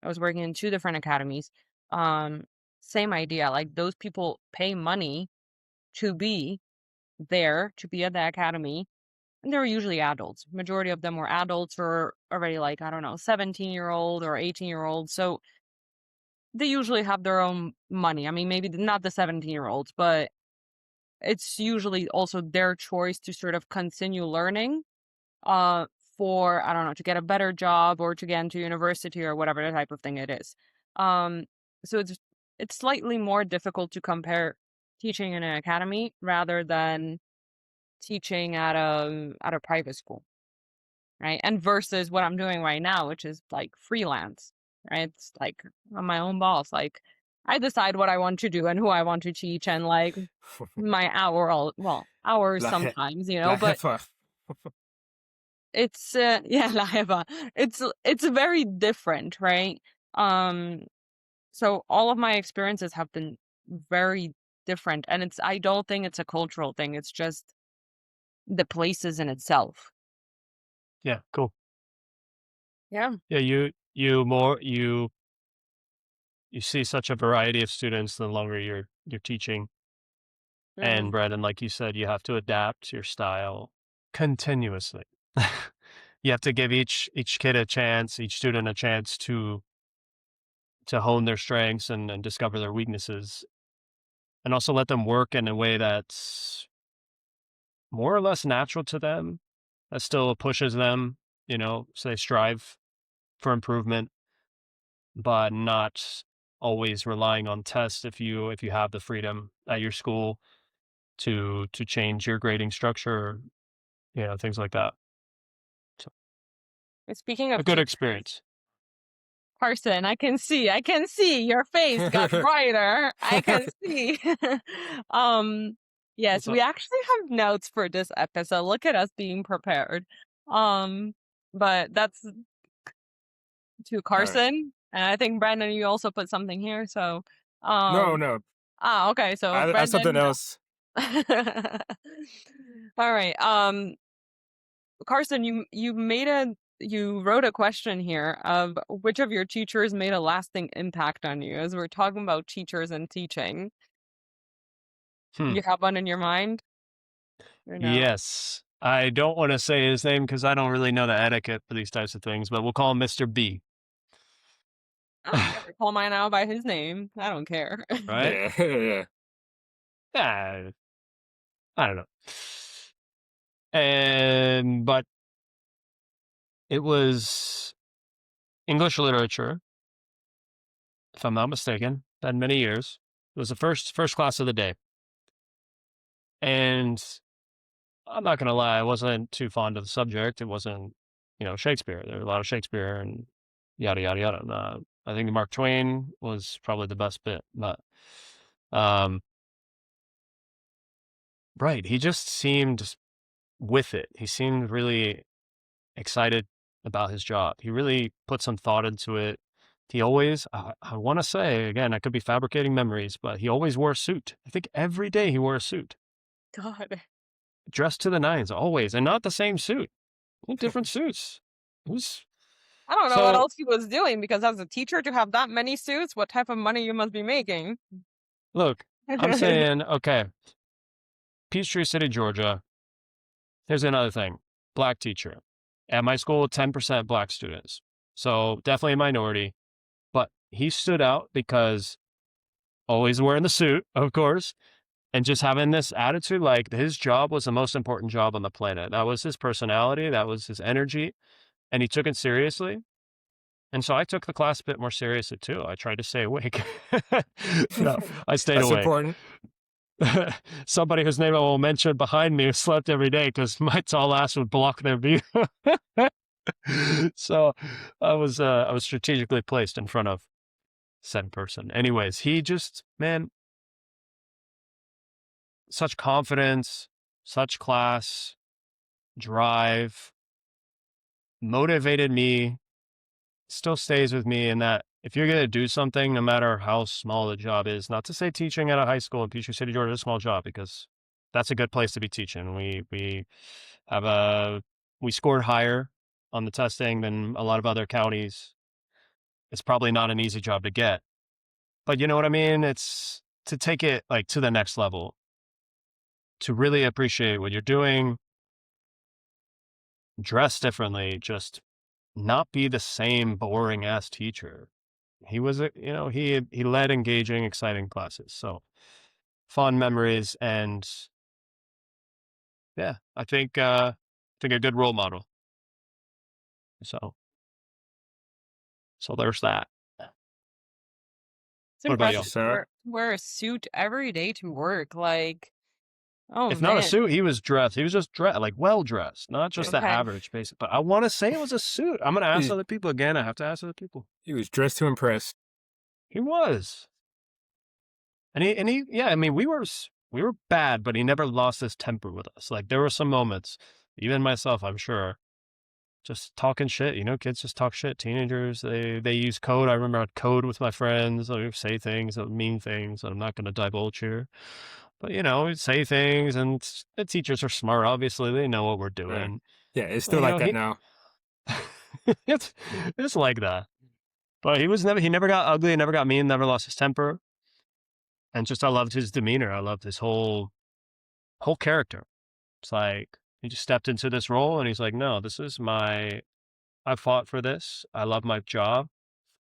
S2: I was working in two different academies. Um Same idea. Like those people pay money to be there, to be at the academy, and they were usually adults. Majority of them were adults or already like, I don't know, 17-year-old or 18-year-old. So they usually have their own money. I mean, maybe not the 17-year-olds, but it's usually also their choice to sort of continue learning uh for, I don't know, to get a better job or to get into university or whatever the type of thing it is. Um so it's slightly more difficult to compare teaching in an academy rather than teaching at a private school. Right? And versus what I'm doing right now, which is like freelance, right? It's like I'm my own boss. Like I decide what I want to do and who I want to teach and like my hours
S3: La,
S2: sometimes,
S3: la
S2: but
S3: jefa.
S2: it's yeah, la jefa. It's very different, right? Um so all of my experiences have been very different and I don't think it's a cultural thing. It's just the places in itself.
S1: Yeah. Cool.
S2: Yeah.
S1: Yeah, you see such a variety of students the longer you're teaching. And
S2: Mhm.
S1: Brandon, like you said, you have to adapt your style continuously. You have to give each kid a chance, each student a chance to hone their strengths and discover their weaknesses, and also let them work in a way that's more or less natural to them, that still pushes them, so they strive for improvement, but not always relying on tests if you have the freedom at your school to change your grading structure, things like that. So
S2: And speaking
S1: a
S2: of
S1: good
S2: teachers,
S1: experience.
S2: Carson, I can see your face got brighter. I can see. um, yes,
S1: What's
S2: we
S1: up?
S2: actually have notes for this episode. Look at us being prepared. Um, but that's to
S3: All right.
S2: Carson. And I think Brandon, you also put something here. So,
S3: No,
S2: um,
S3: no.
S2: okay. So
S3: I have something
S2: Brandon,
S3: else.
S2: all right. Carson, you wrote a question here of which of your teachers made a lasting impact on you, as we're talking about teachers and teaching.
S1: Hmm.
S2: You have one in your mind or no?
S1: Yes. I don't want to say his name because I don't really know the etiquette for these types of things, but we'll call him Mr. B.
S2: I don't care. Call mine out by his name. I don't care.
S1: Right?
S3: Yeah, yeah.
S1: Yeah, I don't know. But it was English literature, if I'm not mistaken. Been many years. It was the first class of the day, and I'm not gonna lie, I wasn't too fond of the subject. It wasn't, Shakespeare. There was a lot of Shakespeare and yada yada yada. I think Mark Twain was probably the best bit, but um, right, he just seemed with it. He seemed really excited about his job. He really put some thought into it. He always, I want to say again, I could be fabricating memories, but he always wore a suit. I think every day he wore a suit,
S2: God.
S1: dressed to the nines, always, and not the same suit. Different suits. It was
S2: I don't know what
S1: so.
S2: else he was doing because as a teacher to have that many suits, what type of money you must be making.
S1: Look, I'm saying, okay, Peachtree City, Georgia. Here's another thing. Black teacher. At my school, 10% black students. So definitely a minority. But he stood out because always wearing the suit, of course, and just having this attitude like his job was the most important job on the planet. That was his personality, that was his energy, and he took it seriously. And so I took the class a bit more seriously too. I tried to stay awake. No, I stayed
S3: That's
S1: awake.
S3: important.
S1: Somebody whose name I will mention behind me slept every day because my tall ass would block their view. So I was strategically placed in front of said person. Anyways, he just, man, such confidence, such class, drive, motivated me, still stays with me in that if you're going to do something, no matter how small the job is, not to say teaching at a high school in Peachtree City, Georgia is a small job because that's a good place to be teaching. We have we scored higher on the testing than a lot of other counties. It's probably not an easy job to get, but you know what I mean? It's to take it like to the next level, to really appreciate what you're doing, dress differently, just not be the same boring ass teacher. He was he led engaging, exciting classes. So fond memories, and yeah, I think a good role model. So there's that.
S2: It's
S1: What about
S3: That's
S2: impressive
S1: y'all?
S3: what's
S2: to
S3: up.
S2: wear a suit every day to work. Like, oh
S1: If not a
S2: man.
S1: suit, he was dressed. He was just dressed, like well dressed, not just
S3: Yeah.
S1: the
S2: Okay.
S1: average basic. But I want to say it was a suit. I'm gonna ask
S3: He,
S1: other people again. I have to ask other people.
S3: he was dressed to impress.
S1: He was, and he, yeah. I mean, we were bad, but he never lost his temper with us. Like there were some moments, even myself, I'm sure, just talking shit. Kids just talk shit. Teenagers, they use code. I remember I'd code with my friends. I would say things, mean things that I'm not going to divulge here. But we'd say things, and the teachers are smart. Obviously, they know what we're
S3: Right.
S1: doing.
S3: Yeah, it's
S1: But
S3: still like that now.
S1: it's it's like that. But he never got ugly, never got mean, never lost his temper. And just I loved his demeanor. I loved his whole character. It's like he just stepped into this role and he's like, no, this is I fought for this. I love my job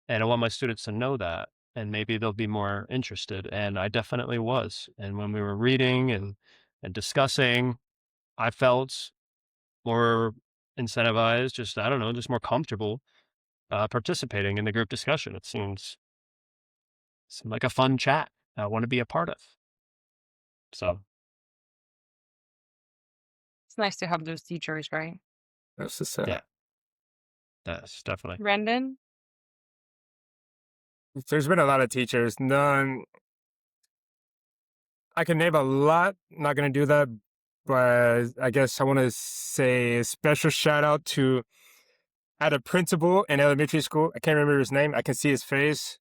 S1: and I want my students to know that. And maybe they'll be more interested. And I definitely was. And when we were reading and discussing, I felt more incentivized, just I don't know, just more comfortable participating in the group discussion. Seemed like a fun chat I want to be a part of. So
S2: It's nice to have those teachers, right?
S3: That's just
S1: yeah, that's definitely.
S2: Brandon?
S3: there's been a lot of teachers. None I can name a lot. Not gonna do that, but I guess I want to say a special shout out to I had a principal in elementary school. I can't remember his name. I can see his face.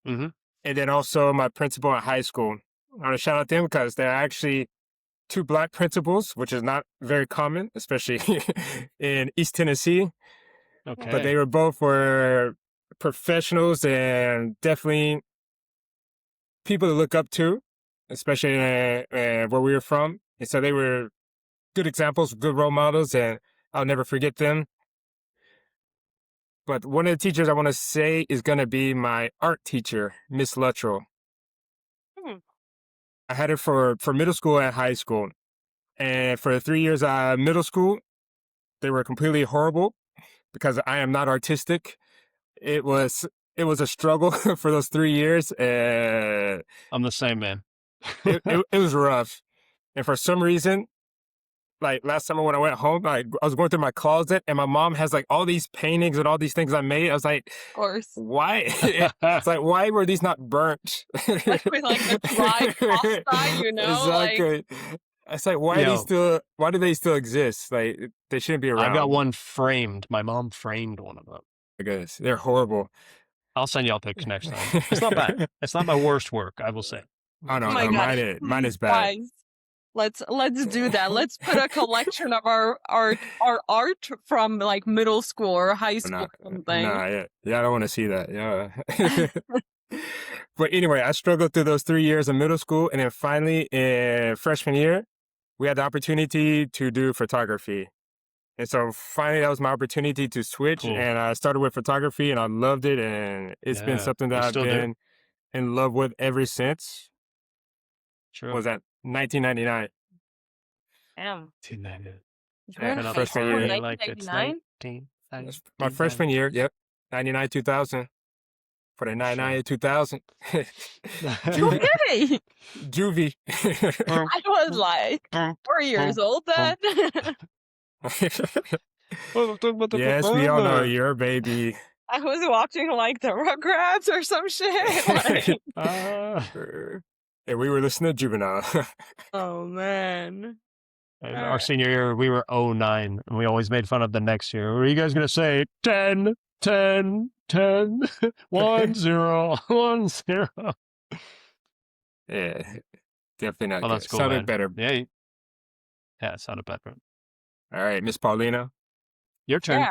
S1: Mm-hmm.
S3: And then also my principal in high school. I want to shout out them because they're actually two Black principals, which is not very common, especially in East Tennessee.
S1: Okay.
S3: But they were professionals and definitely people to look up to, especially where we were from. And so they were good examples, good role models, and I'll never forget them. But one of the teachers I want to say is going to be my art teacher, Miss Luttrell.
S2: Hmm.
S3: I had her for middle school and high school. And for the 3 years middle school, they were completely horrible because I am not artistic. It was a struggle for those 3 years.
S1: I'm the same, man.
S3: It was rough. And for some reason, like last summer when I went home, I was going through my closet and my mom has like all these paintings and all these things I made. I was like,
S2: Of course.
S3: why? It's like, why were these not burnt?
S2: Like with like the dry pasta, you know? Like,
S3: Exactly. It's like, why do they still exist? Like, they shouldn't be around.
S1: I've got one framed. My mom framed one of them.
S3: I guess they're horrible.
S1: I'll send y'all pics next time. It's not bad. It's not my worst work, I will say.
S3: Oh no,
S2: oh my
S3: no,
S2: God.
S3: mine is bad.
S2: Guys, let's do that. Let's put a collection of our art from like middle school or high school or something.
S3: Nah, yeah, I don't want to see that. Yeah. But anyway, I struggled through those 3 years of middle school, and then finally in freshman year, we had the opportunity to do photography. And so finally, that was my opportunity to switch,
S1: Cool.
S3: and I started with photography, and I loved it, and it's been
S1: Yeah,
S3: something
S1: you
S3: that I've
S1: still do.
S3: been in love with ever since.
S1: True.
S3: Was that 1999?
S2: Damn.
S1: You
S2: You
S3: Yeah,
S2: were in
S1: went
S2: high
S1: up
S3: freshman
S2: school in
S3: year.
S1: like it's
S2: 1999?
S3: That's my freshman year. Yep, 99, 2000. For the 99, 2000. Juvie.
S2: Okay.
S3: Juvie.
S2: I was like 4 years old then.
S3: Yes, we all know you're a baby.
S2: I was watching like the Rugrats or some shit. Like,
S3: And we were listening to Juvenile.
S2: oh man.
S1: And
S2: All
S1: our
S2: right.
S1: senior year, we were 09, and we always made fun of the next year. Were you guys going to say 10, 10, 10, 1, 0, 1, 0?
S3: Yeah, definitely not
S1: Well,
S3: good.
S1: that's cool,
S3: Sounded
S1: man.
S3: better.
S1: Yeah, it sounded better.
S3: All right, Miss Paulina.
S1: Your turn.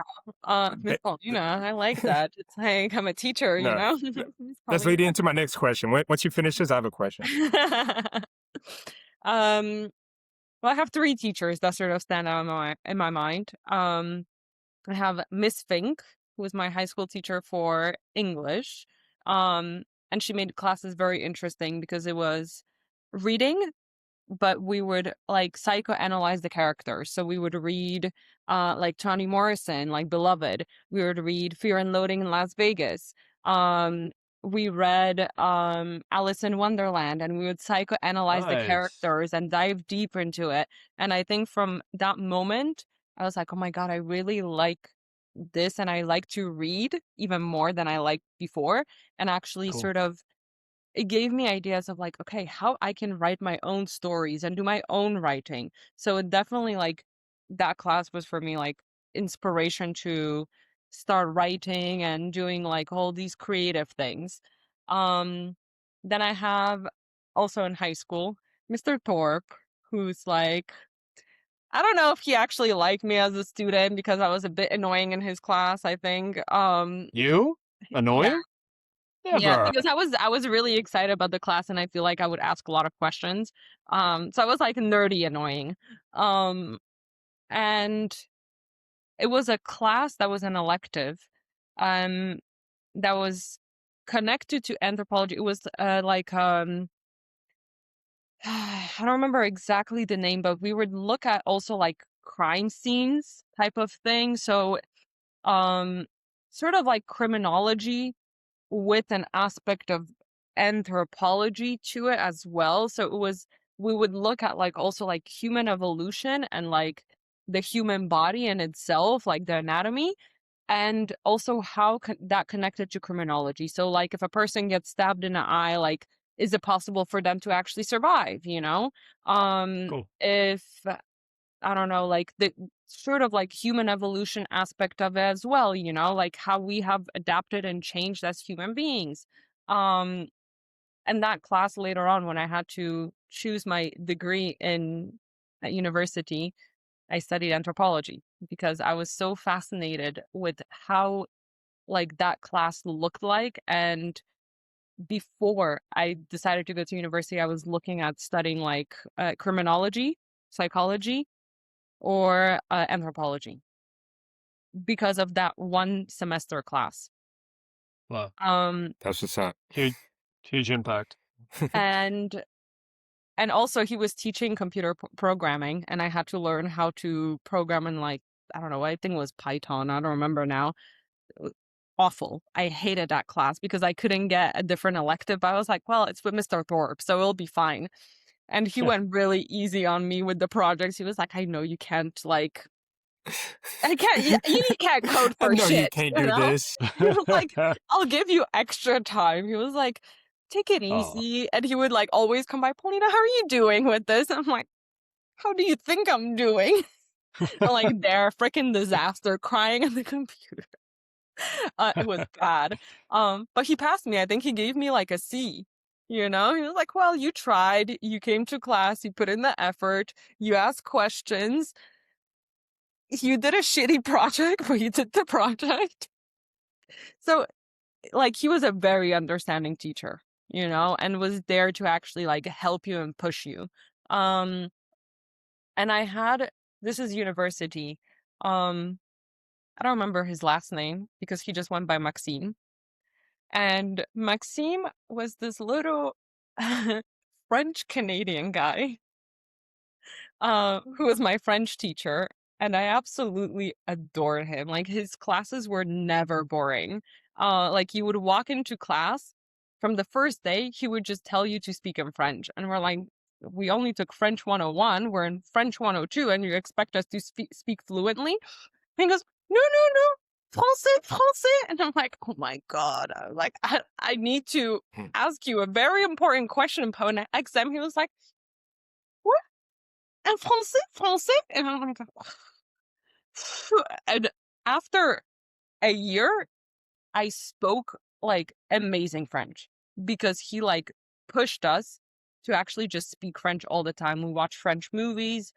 S2: Yeah. Miss Paulina, I like that. It's like I'm a teacher, you
S3: No,
S2: know? Miss
S3: Let's lead
S2: Paulina.
S3: into my next question. Once you finish this, I have a question.
S2: Well, I have 3 teachers that sort of stand out in my mind. I have Miss Fink, who was my high school teacher for English. And she made classes very interesting because it was reading, but we would like psychoanalyze the characters. So we would read like Toni Morrison, like Beloved. We would read Fear and Loathing in Las Vegas. We read Alice in Wonderland, and we would psychoanalyze the
S1: Nice.
S2: characters and dive deep into it. And I think from that moment, I was like, oh my God, I really like this, and I like to read even more than I liked before. And actually
S1: Cool.
S2: sort of it gave me ideas of like, okay, how I can write my own stories and do my own writing. So it definitely like that class was for me like inspiration to start writing and doing like all these creative things. Then I have also in high school, Mr. Thorpe, who's like I don't know if he actually liked me as a student because I was a bit annoying in his class, I think.
S1: You?
S2: Yeah.
S1: Annoying?
S2: Yeah,
S1: Never.
S2: because I was really excited about the class and I feel like I would ask a lot of questions. So I was like nerdy annoying. Um, and it was a class that was an elective, um, that was connected to anthropology. It was like I don't remember exactly the name, but we would look at also like crime scenes type of thing. So um sort of like criminology with an aspect of anthropology to it as well. So it was we would look at like also like human evolution and like the human body in itself, like the anatomy, and also how that connected to criminology. So like if a person gets stabbed in the eye, like is it possible for them to actually survive, you know?
S1: Cool.
S2: If I don't know, like the sort of like human evolution aspect of it as well, you know, like how we have adapted and changed as human beings. Um, and that class later on, when I had to choose my degree in at university, I studied anthropology because I was so fascinated with how like that class looked like. And before I decided to go to university, I was looking at studying like criminology, psychology, or anthropology because of that one semester class.
S1: Wow.
S3: That's what's up.
S1: Huge, huge impact.
S2: And also he was teaching computer programming, and I had to learn how to program in like I don't know, I think it was Python. I don't remember now. It was awful. I hated that class because I couldn't get a different elective. I was like, well, it's with Mr. Thorpe, so it'll be fine. And he went really easy on me with the projects. He was like, I know you can't like I can't. You can't code
S3: I
S2: for
S3: know you
S2: shit,
S3: can't
S2: you
S3: do
S2: know.
S3: this.
S2: He was like, "I'll give you extra time." He was like, "Take it
S1: Oh,
S2: easy," and he would like always come by, Paulina, how are you doing with this? I'm like, "How do you think I'm doing?" I'm like, there, freaking disaster, crying on the computer. It was bad. But he passed me. I think he gave me like a C. You know, he was like, "Well, you tried. You came to class. You put in the effort. You asked questions. You did a shitty project, but you did the project." So, like, he was a very understanding teacher, you know, and was there to actually like help you and push you. Um, and I had this is university. Um, I don't remember his last name because he just went by Maxime. And Maxime was this little French Canadian guy who was my French teacher, and I absolutely adored him. Like his classes were never boring. Like you would walk into class from the first day, he would just tell you to speak in French, and we're like, we only took French 101, we're in French 102, and you expect us to speak fluently? And he goes, no, no, no. Français, français. And I'm like, oh my God. I'm like, I need to
S3: Hmm.
S2: ask you a very important question upon an exam. He was like, what? En français, français? And I'm like, and after a year, I spoke like amazing French because he like pushed us to actually just speak French all the time. We watched French movies.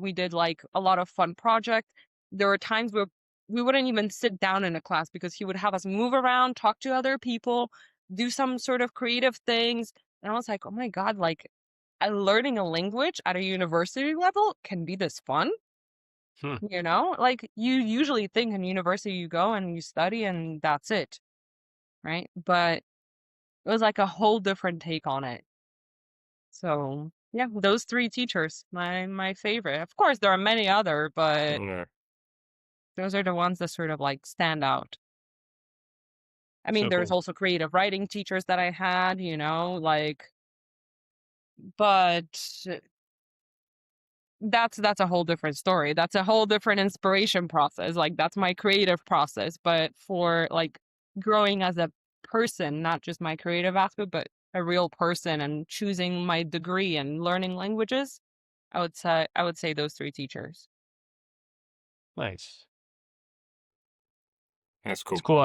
S2: We did like a lot of fun projects. There were times where we wouldn't even sit down in a class because he would have us move around, talk to other people, do some sort of creative things. And I was like, oh my God, like learning a language at a university level can be this fun.
S1: hmm.
S2: You know, like you usually think in university you go and you study and that's it, right? But it was like a whole different take on it. So yeah, those three teachers, my favorite. Of course, there are many other, but
S3: Yeah.
S2: those are the ones that sort of like stand out. I mean,
S1: So
S2: there's
S1: cool.
S2: also creative writing teachers that I had, you know, like, but that's a whole different story. That's a whole different inspiration process. Like that's my creative process. But for like growing as a person, not just my creative aspect, but a real person and choosing my degree and learning languages, I would say those three teachers.
S1: Nice.
S3: That's
S1: It's
S3: cool.
S1: cool.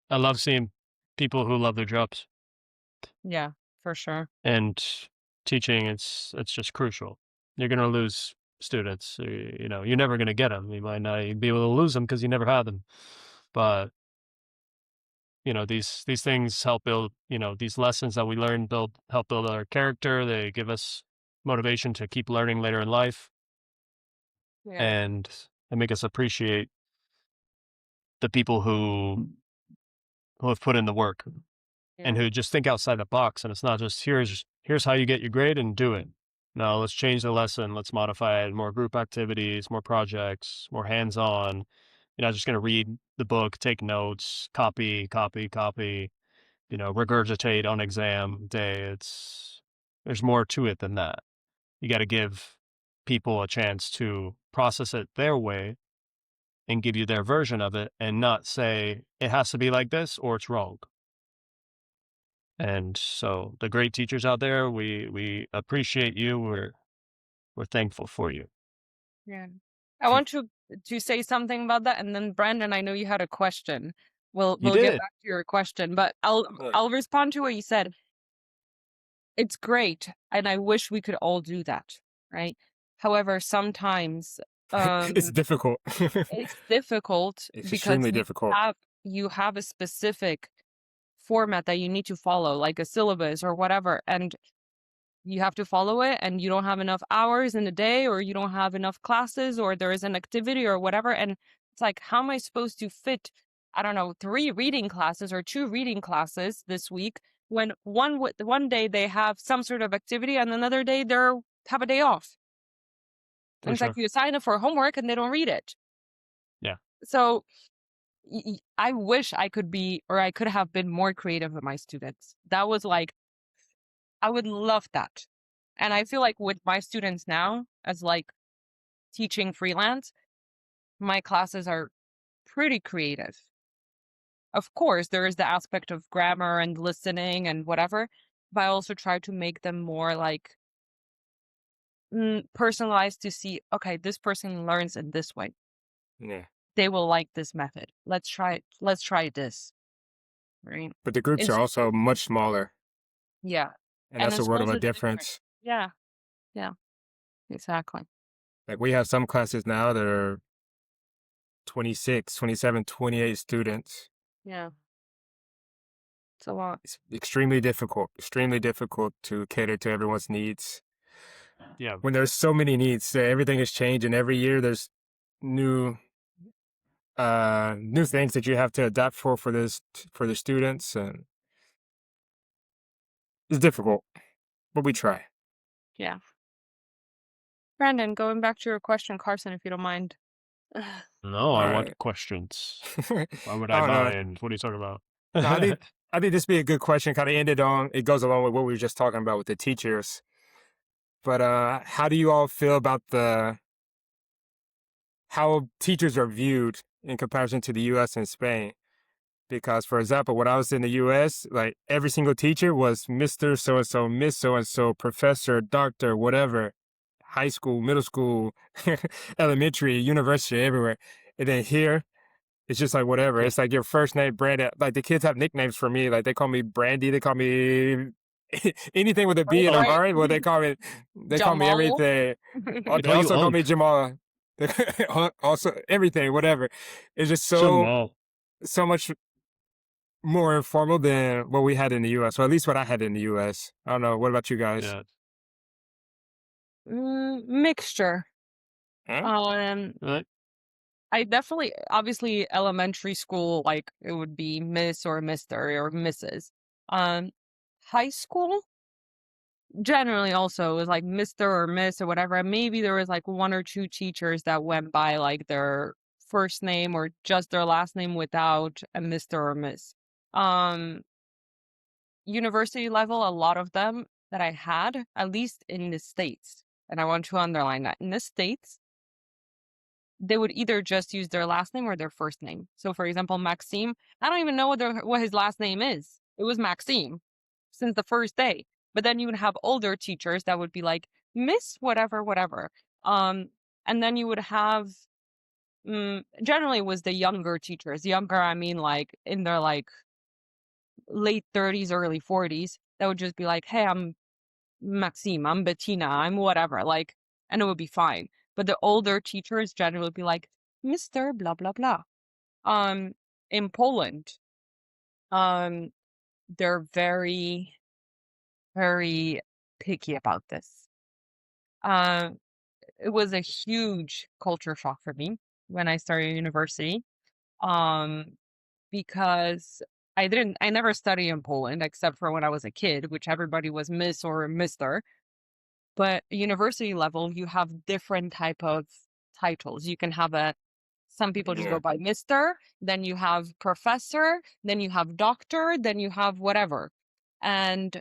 S1: I love seeing people who love their jobs,
S2: Yeah, for sure.
S1: and teaching. It's just crucial. You're gonna lose students. You're never going to get them. You might not be able to lose them because you never had them. But these things help build. These lessons that we learn help build our character. They give us motivation to keep learning later in life,
S2: Yeah.
S1: and they make us appreciate the people who have put in the work and
S2: Yeah.
S1: who just think outside the box. And it's not just here's how you get your grade and do it. No, let's change the lesson. Let's modify it. More group activities, more projects, more hands-on. You're not just going to read the book, take notes, copy, copy, copy, regurgitate on exam day. There's more to it than that. You got to give people a chance to process it their way and give you their version of it and not say it has to be like this or it's wrong. And so the great teachers out there, we appreciate you. We're thankful for you.
S2: Yeah. I want to say something about that, and then Brandon, I know you had a question. We'll
S1: You
S2: get
S1: did.
S2: back to your question, but I'll respond to what you said. It's great, and I wish we could all do that, right? However, sometimes
S3: It's difficult.
S2: it's difficult
S3: It's
S2: because
S3: extremely difficult.
S2: you have a specific format that you need to follow, like a syllabus or whatever, and you have to follow it, and you don't have enough hours in a day, or you don't have enough classes, or there is an activity or whatever. And it's like, how am I supposed to fit, I don't know, 3 reading classes or 2 reading classes this week when one day they have some sort of activity and another day have a day off?
S1: For
S2: And it's like
S1: sure.
S2: you sign up for homework and they don't read it.
S1: Yeah.
S2: So I wish I could be, or I could have been more creative with my students. That was like, I would love that. And I feel like with my students now, as like teaching freelance, my classes are pretty creative. Of course, there is the aspect of grammar and listening and whatever, but I also try to make them more like personalized to see, okay, this person learns in this way.
S3: Yeah.
S2: They will like this method. Let's try it. Let's try this. Right.
S3: But the groups are also much smaller,
S2: Yeah.
S3: and
S2: And
S3: that's
S2: in
S3: a world of
S2: schools
S3: a
S2: it's different.
S3: difference.
S2: Yeah. Yeah. Exactly.
S3: Like we have some classes now that are 26, 27, 28 students.
S2: Yeah. It's a lot.
S3: It's extremely difficult to cater to everyone's needs.
S1: Yeah.
S3: When there's so many needs, everything is changing. Every year there's new things that you have to adapt for the students, and it's difficult, but we try.
S2: Yeah. Brandon, going back to your question, Carson, if you don't mind.
S1: No,
S3: All
S1: I
S3: right.
S1: want questions. Why would
S3: I
S1: I
S3: don't know.
S1: mind? What are you talking about?
S3: No, I think this be a good question. Kind of it goes along with what we were just talking about with the teachers. But how do you all feel about how teachers are viewed in comparison to the U.S. and Spain? Because, for example, when I was in the U.S., like every single teacher was Mr. So and so, Miss So and so, Professor, Doctor, whatever, high school, middle school, elementary, university, everywhere. And then here, it's just like whatever.
S1: Yeah.
S3: It's like your first name, Brandon. Like the kids have nicknames for me. Like they call me Brandy. They call me anything with a B and a
S2: Right.
S3: R. Well, they call me
S2: Jamal.
S3: everything.
S1: They
S3: They
S1: call you
S3: also call me
S1: Unc.
S3: Jamal. Also everything, whatever. It's just
S1: Jamal.
S3: so much more informal than what we had in the U.S. Or at least what I had in the U.S. I don't know. What about you guys?
S1: Yeah.
S2: Mixture.
S3: Huh?
S1: Right?
S2: I definitely, obviously, elementary school, like it would be Miss or Mister or Mrs. High school generally also was like Mr. or Miss or whatever. And maybe there was like 1 or 2 teachers that went by like their first name or just their last name without a Mr. or Miss. University level, a lot of them that I had, at least in the States, and I want to underline that in the States, they would either just use their last name or their first name. So, for example, Maxime, I don't even know what his last name is. It was Maxime since the first day. But then you would have older teachers that would be like Miss whatever, whatever. And then you would have generally it was the younger teachers. Younger, I mean like in their like late 30s, early 40s, that would just be like, hey, I'm Maxime, I'm Bettina, I'm whatever, like, and it would be fine. but the older teachers generally be like, Mr. blah blah blah. Um, in Poland, um, they're very, very picky about this. Um, it was a huge culture shock for me when I started university. Um, because I never studied in Poland except for when I was a kid, which everybody was Miss or Mister. But university level, you have different type of titles. You can have some people just
S3: Yeah.
S2: go by Mister, then you have professor, then you have doctor, then you have whatever. And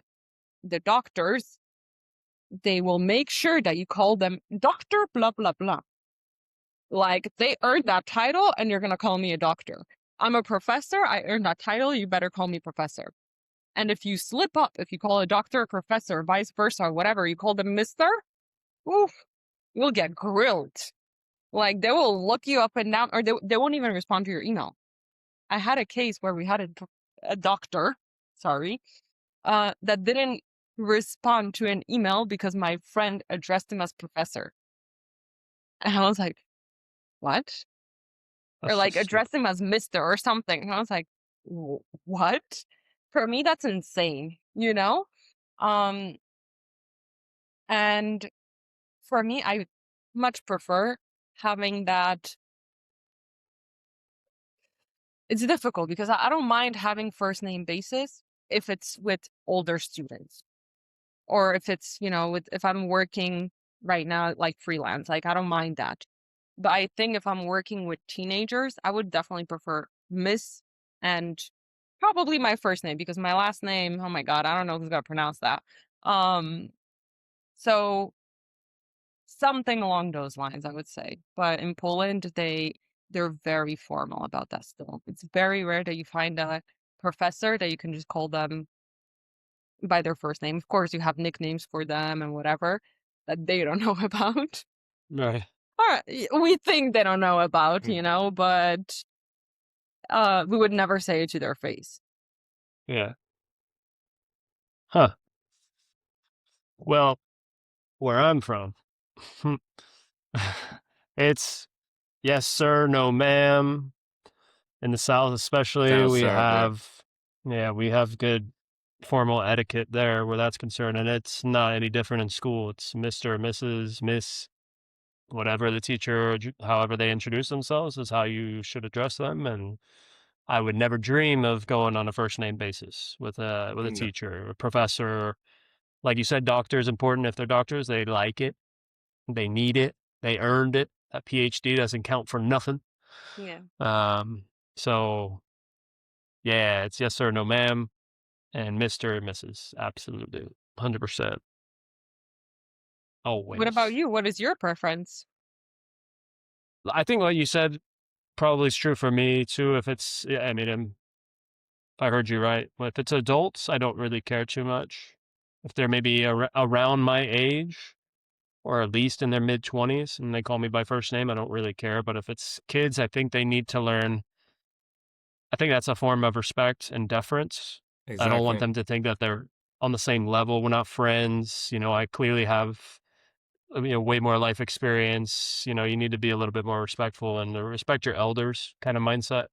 S2: the doctors, they will make sure that you call them Doctor blah blah blah. Like they earned that title and you're gonna call me a doctor. I'm a professor, I earned that title, you better call me professor. And if you slip up, if you call a doctor a professor, vice versa, or whatever, you call them Mister, oof, you'll get grilled. Like they will look you up and down, or they won't even respond to your email. I had a case where we had a doctor, sorry, that didn't respond to an email because my friend addressed him as professor. And I was like, what? Or
S1: That's
S2: like
S1: just stupid.
S2: addressed him as Mister or something. And I was like, what? For me, that's insane, you know? Um, and for me, I much prefer having that. It's difficult because I don't mind having first name basis if it's with older students or if it's, if I'm working right now, like freelance, like I don't mind that. But I think if I'm working with teenagers, I would definitely prefer Miss and probably my first name because my last name, oh my God, I don't know who's gonna pronounce that. Um, so something along those lines, I would say. But in Poland, they're very formal about that still. It's very rare that you find a professor that you can just call them by their first name. Of course, you have nicknames for them and whatever that they don't know about.
S1: Right.
S2: Or we think they don't know about,
S3: Mm.
S2: but we would never say it to their face.
S1: Yeah. Huh. Well, where I'm from, it's yes, sir, no, ma'am. In the South, especially,
S3: Down
S1: we
S3: south, yeah.
S1: have good formal etiquette there where that's concerned, and it's not any different in school. It's Mr., Mrs., Miss, whatever the teacher, however they introduce themselves is how you should address them. And I would never dream of going on a first name basis with a
S3: No.
S1: teacher, a professor. Like you said, doctor is important. If they're doctors, they like it, they need it, they earned it. That PhD doesn't count for nothing.
S2: Yeah.
S1: So yeah, it's yes sir, no ma'am, and Mr. and Mrs. Absolutely, 100%,
S2: What about
S1: always.
S2: you? What is your preference?
S1: I think what you said probably is true for me too. If it's, yeah, I mean, if I heard you right, but if it's adults, I don't really care too much. If they're maybe around my age, or at least in their mid-20s, and they call me by first name, I don't really care. But if it's kids, I think they need to learn. I think that's a form of respect and deference. I don't want
S3: Exactly.
S1: them to think that they're on the same level. We're not friends. I clearly have, way more life experience. You need to be a little bit more respectful and respect your elders kind of mindset.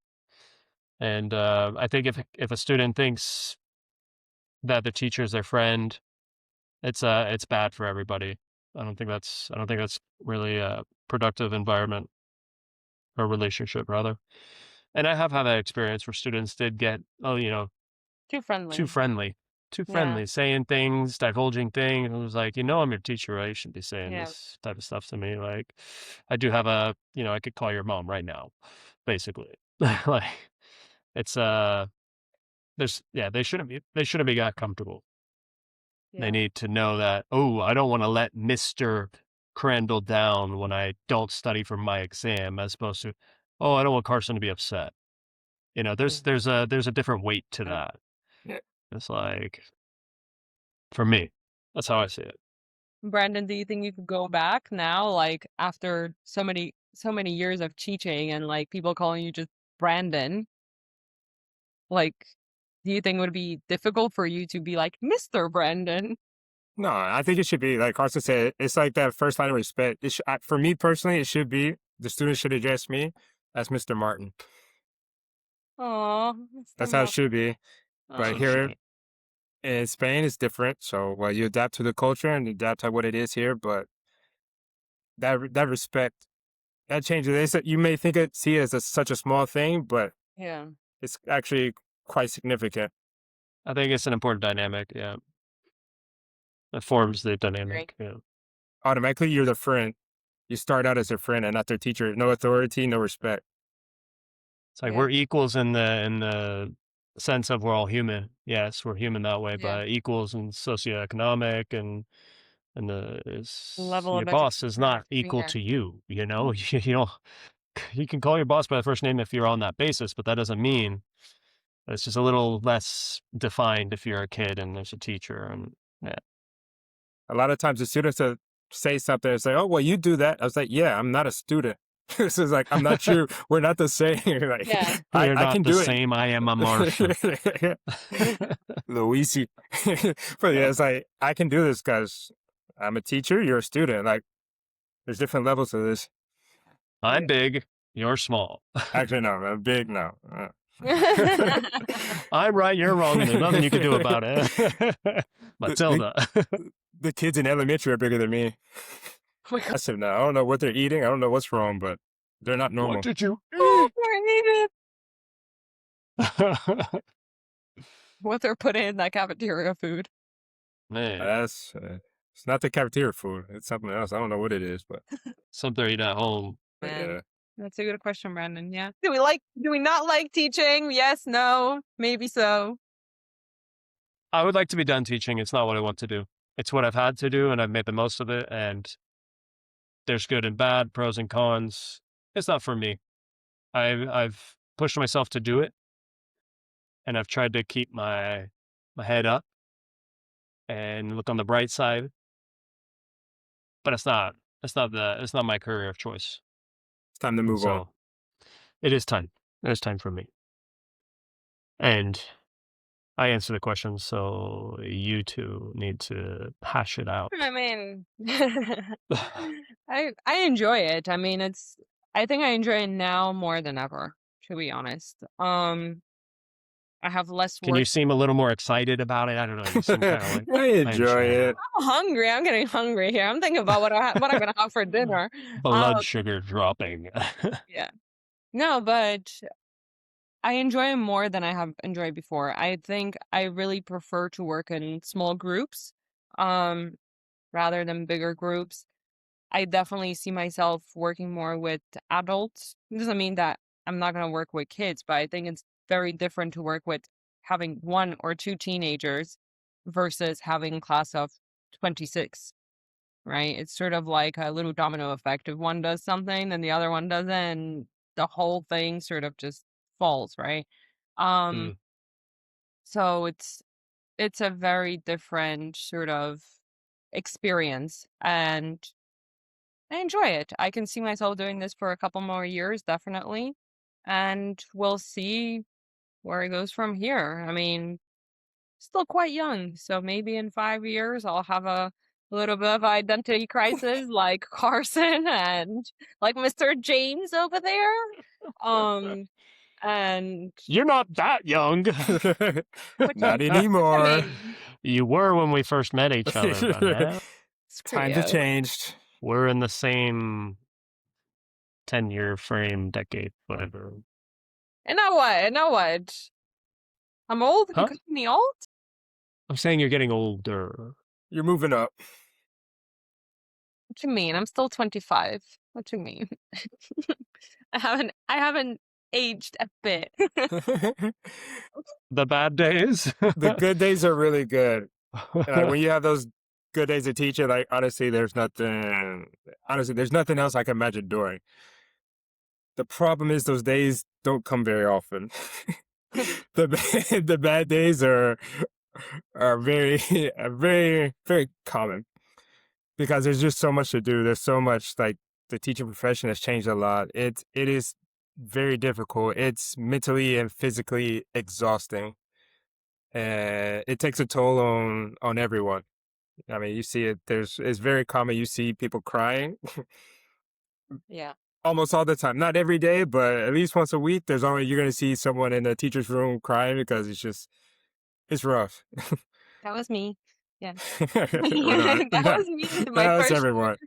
S1: And I think if a student thinks that the teacher is their friend, it's bad for everybody. I don't think that's really a productive environment or relationship rather. And I have had that experience where students did get,
S2: Too
S1: too
S2: friendly.
S1: friendly, too
S2: Yeah.
S1: friendly, saying things, divulging things. It was like, I'm your teacher, right? You shouldn't be saying
S2: Yeah.
S1: this type of stuff to me. Like, I do have I could call your mom right now, basically. Like, it's they shouldn't be that comfortable. They
S2: Yeah.
S1: need to know that, oh, I don't want to let Mr. Crandall down when I don't study for my exam, as opposed to, oh, I don't want Carson to be upset. There's
S3: Mm.
S1: there's a different weight to that.
S3: Yeah.
S1: It's like, for me, that's how I see it.
S2: Brandon, do you think you could go back now, like after so many years of teaching and like people calling you just Brandon? Like, do you think it would be difficult for you to be like Mr. Brandon?
S3: No, I think it should be like Carson said. It's like that first line of respect. For me personally, it should be the student should address me as Mr. Martin.
S2: Oh,
S3: That's how it should be. But
S1: So
S3: here
S1: sweet.
S3: in Spain, it's different. So, well, you adapt to the culture and adapt to what it is here. But that respect, that changes. You may see it as such a small thing, but
S2: yeah.
S3: it's actually quite significant.
S1: I think it's an important dynamic. Yeah, it forms the
S2: Great.
S1: dynamic. Yeah,
S3: Automatically, you're the friend. You start out as a friend and not their teacher. No authority, no respect.
S1: it's like
S2: Yeah.
S1: we're equals in the sense of we're all human. Yes, we're human that way,
S2: Yeah.
S1: but equals in socioeconomic and
S2: Level
S1: your
S2: of
S1: boss is not
S2: education.
S1: equal
S2: Yeah.
S1: to you. You know, you know, you can call your boss by the first name if you're on that basis, but that doesn't mean it's just a little less defined if you're a kid and there's a teacher. And yeah,
S3: A lot of times the students say something and say, "Oh, well, you do that." I was like, "Yeah, I'm not a student." This is like, I'm not you. We're not the same. Like,
S2: Yeah.
S1: we're
S3: I
S1: not
S3: can
S1: the
S3: do
S1: same. I am a Martian.
S3: it. Luisi. But yeah, it's like, I can do this because I'm a teacher, you're a student. Like, there's different levels of this.
S1: I'm big. You're small.
S3: Actually, no, I'm big now.
S1: I'm right. You're wrong. And there's nothing you can do about it. Matilda.
S3: The kids in elementary are bigger than me.
S2: Oh my God.
S3: I said, no, I don't know what they're eating. I don't know what's wrong, but they're not normal.
S1: What did you
S2: Oh,
S1: eat?
S2: I hate it. What they're putting in that cafeteria food.
S1: Man,
S3: That's it's not the cafeteria food. It's something else. I don't know what it is, but
S1: something to eat at home.
S2: Man,
S3: yeah.
S2: that's a good question, Brandon. Yeah. Do we not like teaching? Yes, no, maybe so.
S1: I would like to be done teaching. It's not what I want to do. It's what I've had to do, and I've made the most of it. And there's good and bad, pros and cons. It's not for me. I've pushed myself to do it, and I've tried to keep my head up and look on the bright side. But it's not my career of choice.
S3: It's time to move on.
S1: So it is time. It is time for me. And I answer the question, so you two need to hash it out.
S2: I mean, I enjoy it. I mean, I think I enjoy it now more than ever, to be honest. I have less
S1: Can
S2: work.
S1: you seem a little more excited about it? I don't know. You seem kind of like
S3: I enjoy it.
S2: I'm hungry. I'm getting hungry here. I'm thinking about what I'm gonna have for dinner.
S1: blood sugar dropping.
S2: Yeah. No, but I enjoy it more than I have enjoyed before. I think I really prefer to work in small groups, rather than bigger groups. I definitely see myself working more with adults. It doesn't mean that I'm not gonna work with kids, but I think it's very different to work with having 1 or 2 teenagers versus having a class of 26. Right? It's sort of like a little domino effect. If one does something, then the other one doesn't, and the whole thing sort of just falls, right?
S1: Mm.
S2: So it's a very different sort of experience, and I enjoy it. I can see myself doing this for a couple more years, definitely, and we'll see where it goes from here. I mean, still quite young, so maybe in 5 years I'll have a little bit of identity crisis like Carson and like Mr. James over there. And
S1: You're not that young.
S3: Not anymore.
S2: I mean,
S1: You were when we first met each other, but now
S3: Times have changed.
S1: we're in the same 10-year frame, decade, whatever.
S2: And now what? And now what? I'm old?
S1: Huh?
S2: You calling me old?
S1: I'm saying you're getting older.
S3: You're moving up.
S2: What you mean? I'm still 25. What you mean? I haven't aged a bit.
S1: The bad days.
S3: The good days are really good. And like, when you have those good days of teaching, like honestly, there's nothing else I can imagine doing. The problem is those days don't come very often. The bad days are very very very common because there's just so much to do. There's so much, like, the teaching profession has changed a lot. It is very difficult. It's mentally and physically exhausting. And it takes a toll on everyone. I mean, you see it. It's very common. You see people crying
S2: Yeah.
S3: almost all the time. Not every day, but at least once a week. You're going to see someone in the teacher's room crying because it's rough.
S2: That was me. Yeah.
S3: Or not.
S2: That was me my
S3: That's
S2: first
S3: everyone.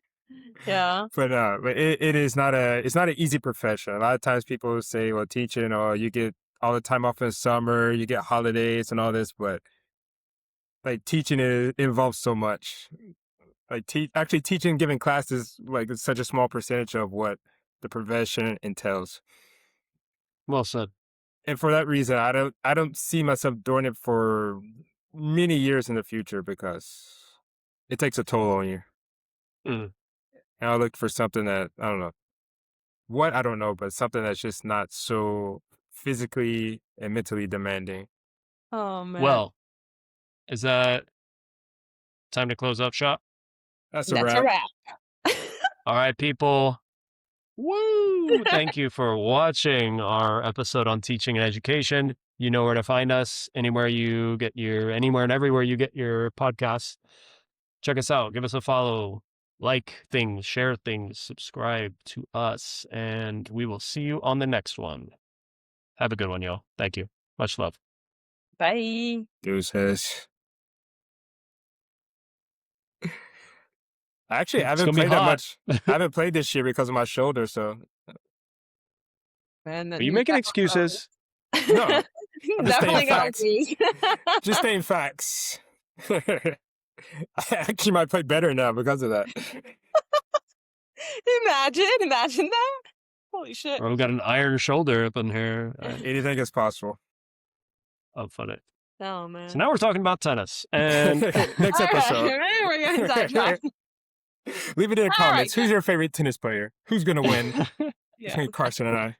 S2: Yeah.
S3: But it is not it's not an easy profession. A lot of times people say, well, teaching, or you get all the time off in the summer, you get holidays and all this, but like teaching involves so much. Like actually teaching, giving classes, like it's such a small percentage of what the profession entails.
S1: Well said.
S3: And for that reason, I don't see myself doing it for many years in the future because it takes a toll on you.
S1: Mm.
S3: And I'll look for something that I don't know what, I don't know, but something that's just not so physically and mentally demanding.
S2: Oh man.
S1: Well, is that time to close up shop?
S3: That's a
S2: That's a
S3: wrap.
S2: wrap.
S1: All right, people. Woo! Thank you for watching our episode on teaching and education. You know where to find us. Anywhere and everywhere you get your podcasts. Check us out. Give us a follow. Like things, share things, subscribe to us, and we will see you on the next one. Have a good one, y'all. Thank you. Much love.
S2: Bye.
S3: Deuces. Actually, I
S1: It's
S3: haven't
S1: gonna be
S3: played that
S1: hot.
S3: much. I haven't played this year because of my shoulder, so
S2: Man,
S1: Are you making excuses?
S3: no. I'm just
S2: Definitely
S3: stating
S2: gonna
S3: facts.
S2: be.
S3: Just stating facts. I actually might play better now because of that.
S2: Imagine that. Holy shit.
S1: Or we got an iron shoulder up in here.
S3: Anything is possible.
S1: Oh, funny.
S2: Oh man.
S1: So now we're talking about tennis. And
S3: Next
S2: All right,
S3: episode.
S2: we're getting sidetracked.
S3: Leave it in the
S2: All right,
S3: comments. Who's your favorite tennis player? Who's gonna win?
S2: Yeah.
S3: Carson and I.